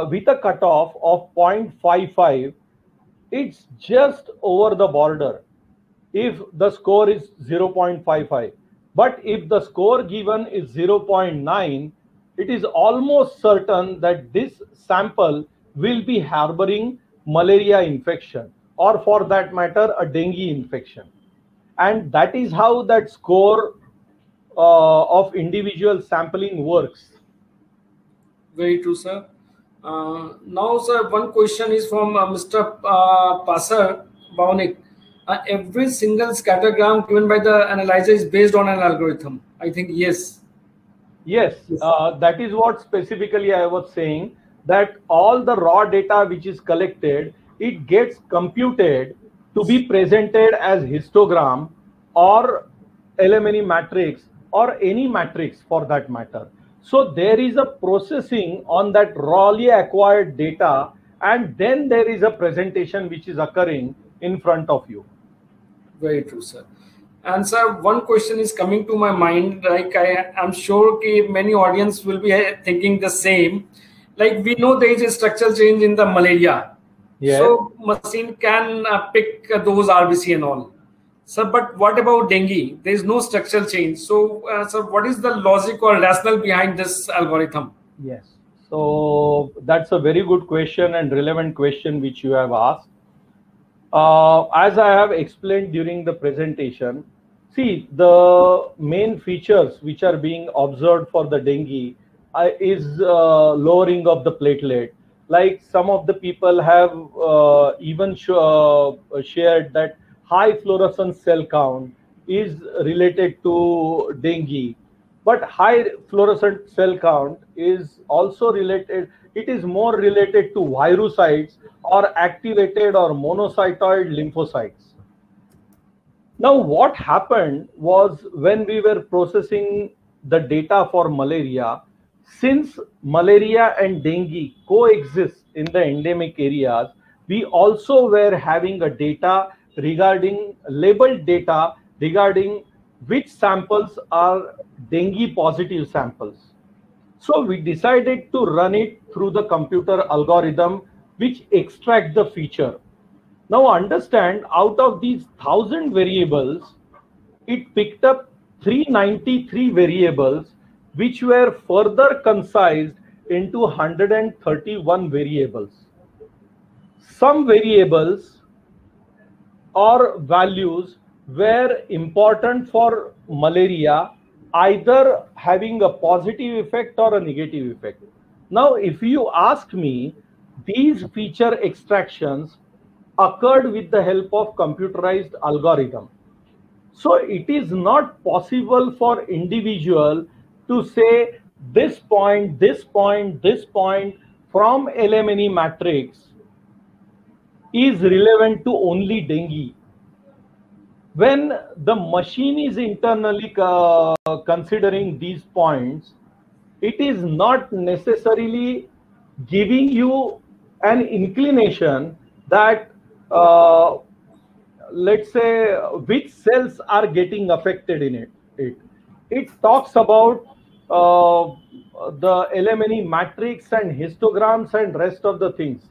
with a cutoff of 0.55, it's just over the border if the score is 0.55. But if the score given is 0.9, it is almost certain that this sample will be harboring malaria infection, or for that matter, a dengue infection. And that is how that score of individual sampling works. Very true, sir. Now, sir, one question is from Mr. Passer Baunik. Every single scattergram given by the analyzer is based on an algorithm. I think yes. Yes, that is what specifically I was saying, that all the raw data which is collected, it gets computed to be presented as histogram or LMNE matrix or any matrix for that matter. So there is a processing on that rawly acquired data, and then there is a presentation which is occurring in front of you. Very true, sir. And sir, one question is coming to my mind. Like I'm sure many audience will be thinking the same. Like we know there is a structural change in the malaria. Yes. So machine can pick those RBC and all. Sir, but what about dengue? There is no structural change. So, sir, what is the logic or rationale behind this algorithm? Yes. So that's a very good question and relevant question which you have asked. As I have explained during the presentation, see, the main features which are being observed for the dengue is lowering of the platelet. Like some of the people have even shared that high fluorescent cell count is related to dengue. But high fluorescent cell count is also related, it is more related to virusides or activated or monocytoid lymphocytes. Now, what happened was when we were processing the data for malaria, since malaria and dengue coexist in the endemic areas, we also were having a data regarding labeled data regarding which samples are dengue positive samples. So we decided to run it through the computer algorithm which extract the feature. Now understand, out of these 1000 variables, it picked up 393 variables which were further concised into 131 variables. Some variables or values were important for malaria, either having a positive effect or a negative effect. Now, if you ask me, these feature extractions occurred with the help of computerized algorithm. So it is not possible for individual to say this point, this point, this point from LMNE matrix is relevant to only dengue. When the machine is internally considering these points, it is not necessarily giving you an inclination that let's say which cells are getting affected in it. It talks about the LMNE matrix and histograms and rest of the things.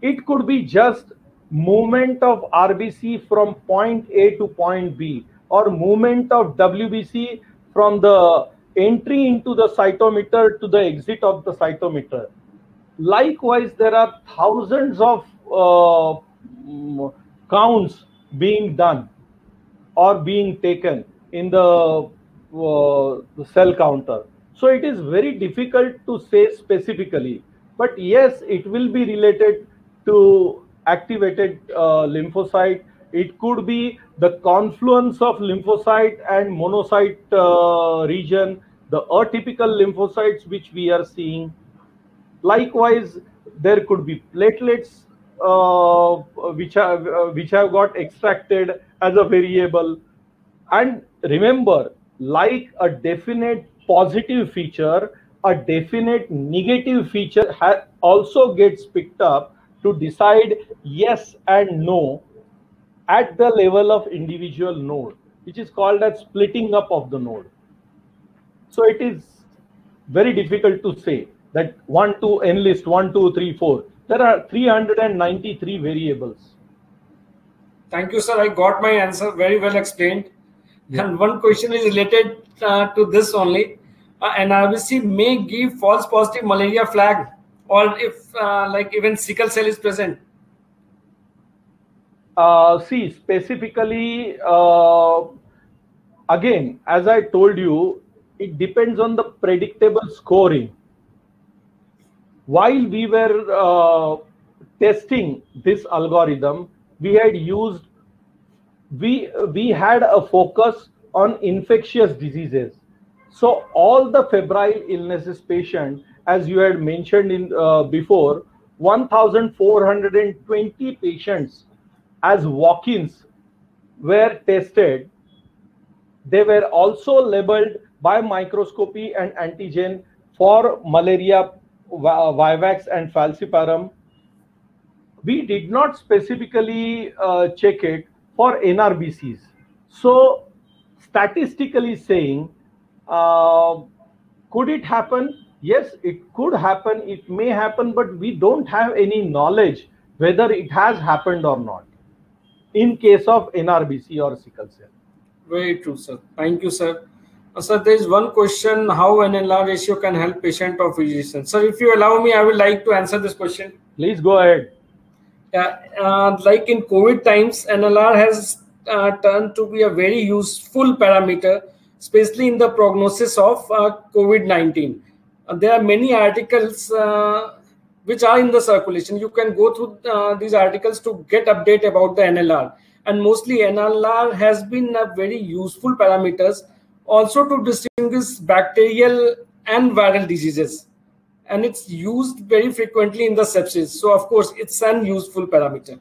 It could be just movement of RBC from point A to point B, or movement of WBC from the entry into the cytometer to the exit of the cytometer. Likewise, there are thousands of counts being done or being taken in the cell counter. So it is very difficult to say specifically, but yes, it will be related to activated lymphocyte. It could be the confluence of lymphocyte and monocyte region, the atypical lymphocytes which we are seeing. Likewise, there could be platelets which have got extracted as a variable. And remember, like a definite positive feature, a definite negative feature also gets picked up to decide yes and no at the level of individual node, which is called as splitting up of the node. So it is very difficult to say that 1, 2, enlist 1, 2, 3, 4. There are 393 variables. Thank you, sir. I got my answer. Very well explained. Yeah. And one question is related to this only. An RBC may give false positive malaria flag, or if like even sickle cell is present. See, specifically, again, as I told you, it depends on the predictable scoring. While we were testing this algorithm, we had a focus on infectious diseases. So all the febrile illnesses patient, as you had mentioned in before, 1,420 patients as walk-ins were tested. They were also labeled by microscopy and antigen for malaria, vivax and falciparum. We did not specifically check it for NRBCs. So statistically saying, could it happen? Yes, it could happen. It may happen, but we don't have any knowledge whether it has happened or not in case of NRBC or sickle cell. Very true, sir. Thank you, sir. Sir, there is one question: how NLR ratio can help patient or physician? Sir, if you allow me, I would like to answer this question. Please go ahead. Like in COVID times, NLR has turned to be a very useful parameter, especially in the prognosis of COVID-19. There are many articles which are in the circulation. You can go through these articles to get update about the NLR. And mostly NLR has been a very useful parameters also to distinguish bacterial and viral diseases. and it's used very frequently in the sepsis. So of course, it's an useful parameter.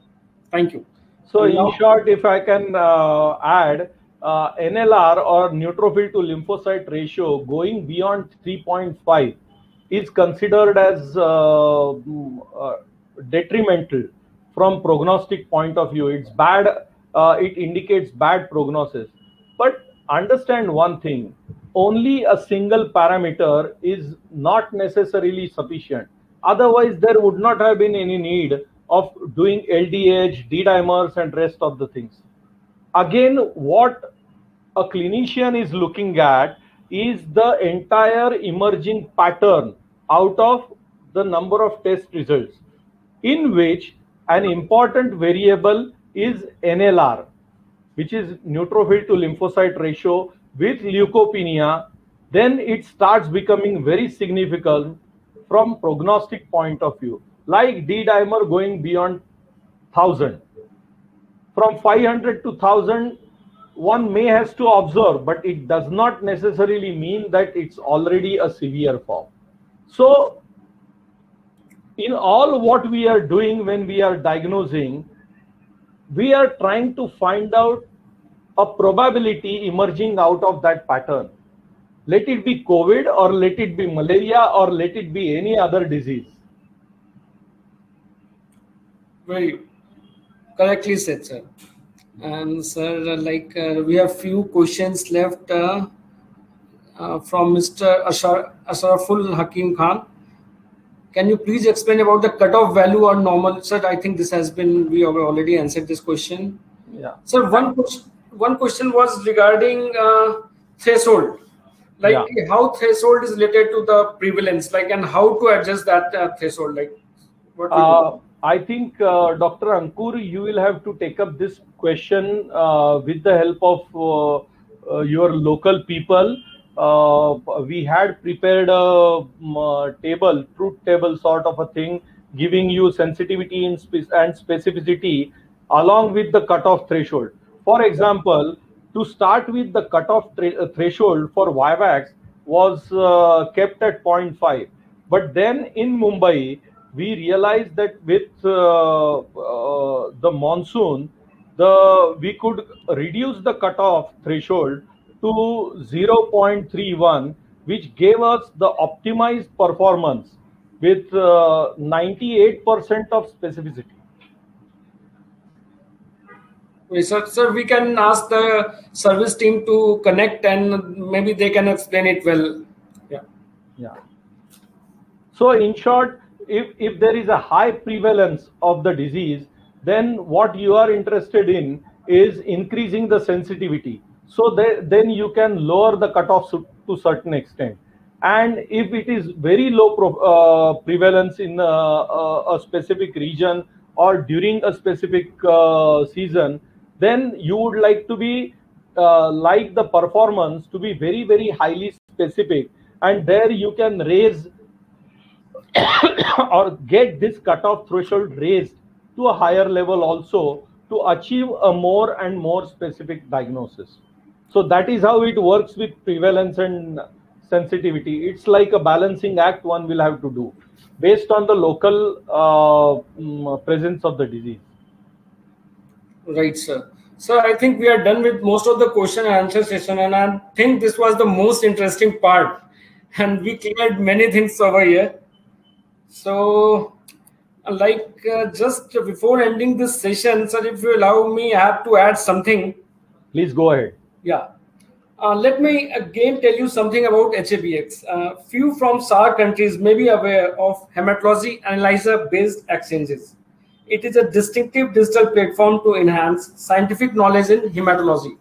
Thank you. So in short, if I can add, NLR or neutrophil to lymphocyte ratio going beyond 3.5 is considered as detrimental from prognostic point of view. It's bad. It indicates bad prognosis. But understand one thing: only a single parameter is not necessarily sufficient. Otherwise, there would not have been any need of doing LDH, D-dimers, and rest of the things. Again, what a clinician is looking at is the entire emerging pattern out of the number of test results, in which an important variable is NLR, which is neutrophil to lymphocyte ratio with leukopenia. Then it starts becoming very significant from prognostic point of view, like D-dimer going beyond 1000. From 500 to 1000, one may has to observe, but it does not necessarily mean that it's already a severe form. So in all what we are doing when we are diagnosing, we are trying to find out a probability emerging out of that pattern. Let it be COVID, or let it be malaria, or let it be any other disease. Very correctly said, sir. And sir, we have few questions left from Mr. Ashraful Hakim Khan. Can you please explain about the cutoff value or normal? Sir, I think this has been, we have already answered this question. Yeah. Sir, one question was regarding threshold. How threshold is related to the prevalence, and how to adjust that threshold, what I think, Dr. Ankur, you will have to take up this question with the help of your local people. We had prepared a table, truth table sort of a thing, giving you sensitivity and specificity along with the cutoff threshold. For example, to start with, the cutoff threshold for Vivax was kept at 0.5. But then in Mumbai, we realized that with the monsoon, we could reduce the cutoff threshold to 0.31, which gave us the optimized performance with 98% of specificity. Sir, we can ask the service team to connect, and maybe they can explain it well. Yeah. So in short, if there is a high prevalence of the disease, then what you are interested in is increasing the sensitivity. So then you can lower the cutoff to certain extent. And if it is very low prevalence in a specific region or during a specific season, then you would like to be like the performance to be very, very highly specific, and there you can raise or get this cutoff threshold raised to a higher level also to achieve a more and more specific diagnosis. So that is how it works with prevalence and sensitivity. It's like a balancing act one will have to do based on the local presence of the disease. Right, sir. So I think we are done with most of the question and answer session, and I think this was the most interesting part, and we cleared many things over here. So just before ending this session, sir, if you allow me, I have to add something. Please go ahead. Yeah. Let me again tell you something about HABX. Few from SAR countries may be aware of hematology analyzer based exchanges. It is a distinctive digital platform to enhance scientific knowledge in hematology.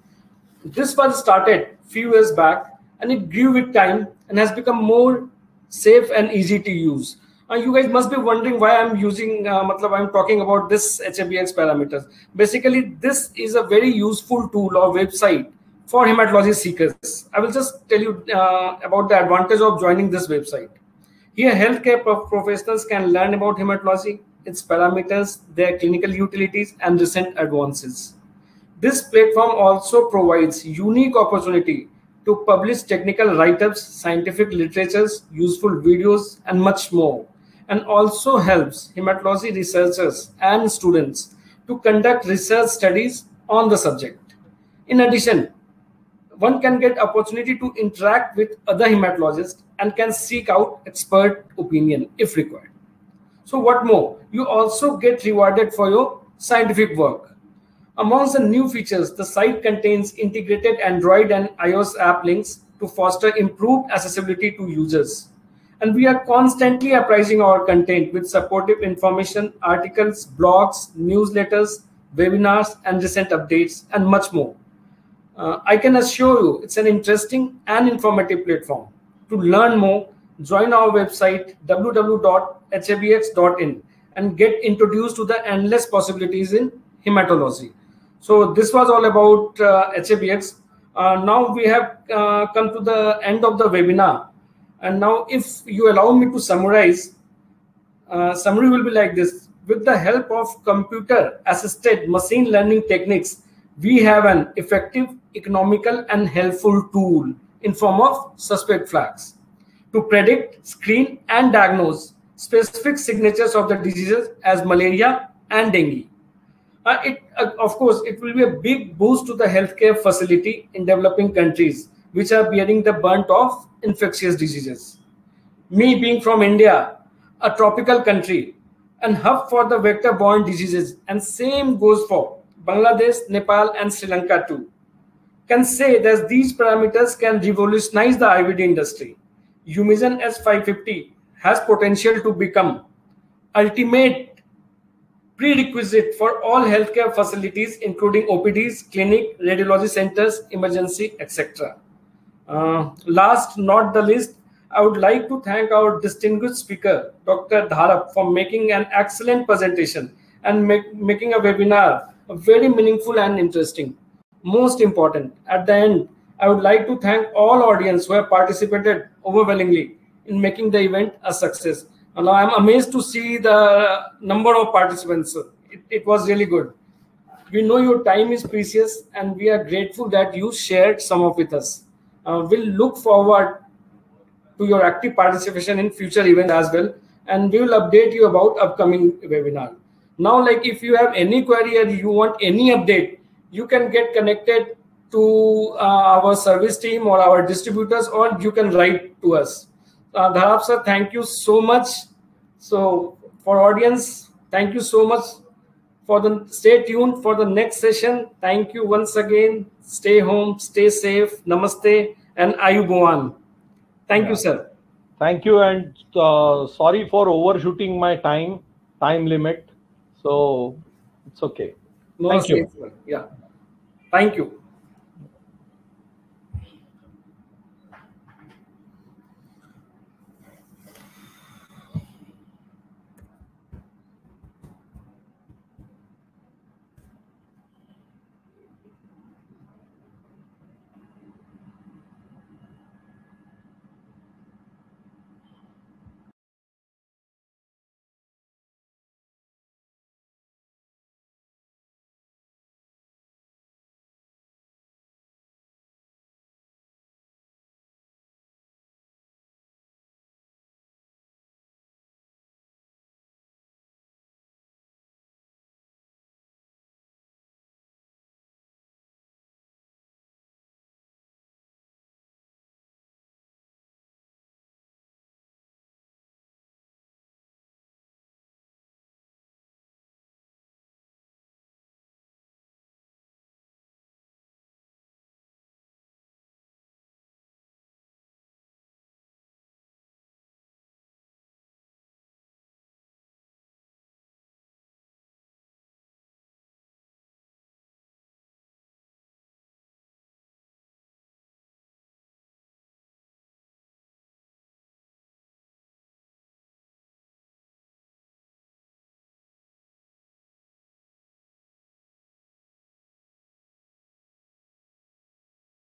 This was started few years back, and it grew with time and has become more safe and easy to use. You guys must be wondering why I'm using, I'm talking about this HABX parameters. Basically, this is a very useful tool or website for hematology seekers. I will just tell you about the advantage of joining this website. Here, healthcare professionals can learn about hematology, its parameters, their clinical utilities, and recent advances. This platform also provides unique opportunity to publish technical write-ups, scientific literatures, useful videos, and much more, and also helps hematology researchers and students to conduct research studies on the subject. In addition, one can get opportunity to interact with other hematologists and can seek out expert opinion if required. So what more? You also get rewarded for your scientific work. Amongst the new features, the site contains integrated Android and iOS app links to foster improved accessibility to users. And we are constantly appraising our content with supportive information, articles, blogs, newsletters, webinars, and recent updates, and much more. I can assure you it's an interesting and informative platform. To learn more, join our website www.habx.in and get introduced to the endless possibilities in hematology. So this was all about HABX. Now we have come to the end of the webinar. And now if you allow me to summarize, summary will be like this. With the help of computer-assisted machine learning techniques, we have an effective, economical, and helpful tool in form of suspect flags to predict, screen, and diagnose specific signatures of the diseases as malaria and dengue. Of course, it will be a big boost to the healthcare facility in developing countries which are bearing the brunt of infectious diseases. Me being from India, a tropical country, and hub for the vector-borne diseases, and same goes for Bangladesh, Nepal, and Sri Lanka too, can say that these parameters can revolutionize the IVD industry. Humizan S550 has potential to become ultimate prerequisite for all healthcare facilities, including OPDs, clinic, radiology centers, emergency, etc. Last not the least, I would like to thank our distinguished speaker, Dr. Dharap, for making an excellent presentation and making a webinar very meaningful and interesting. Most important, at the end, I would like to thank all audience who have participated overwhelmingly in making the event a success. And I'm amazed to see the number of participants. It was really good. We know your time is precious and we are grateful that you shared some of it with us. We'll look forward to your active participation in future events as well, and we will update you about upcoming webinar. Now, like if you have any query or you want any update, you can get connected to our service team or our distributors, or you can write to us. Dharap sir, thank you so much. So for audience, thank you so much. Stay tuned for the next session. Thank you once again. Stay home, stay safe. Namaste and Ayubowan. Thank you, sir. Thank you, and sorry for overshooting my time limit. So it's okay. No, thank you. Yeah. Thank you.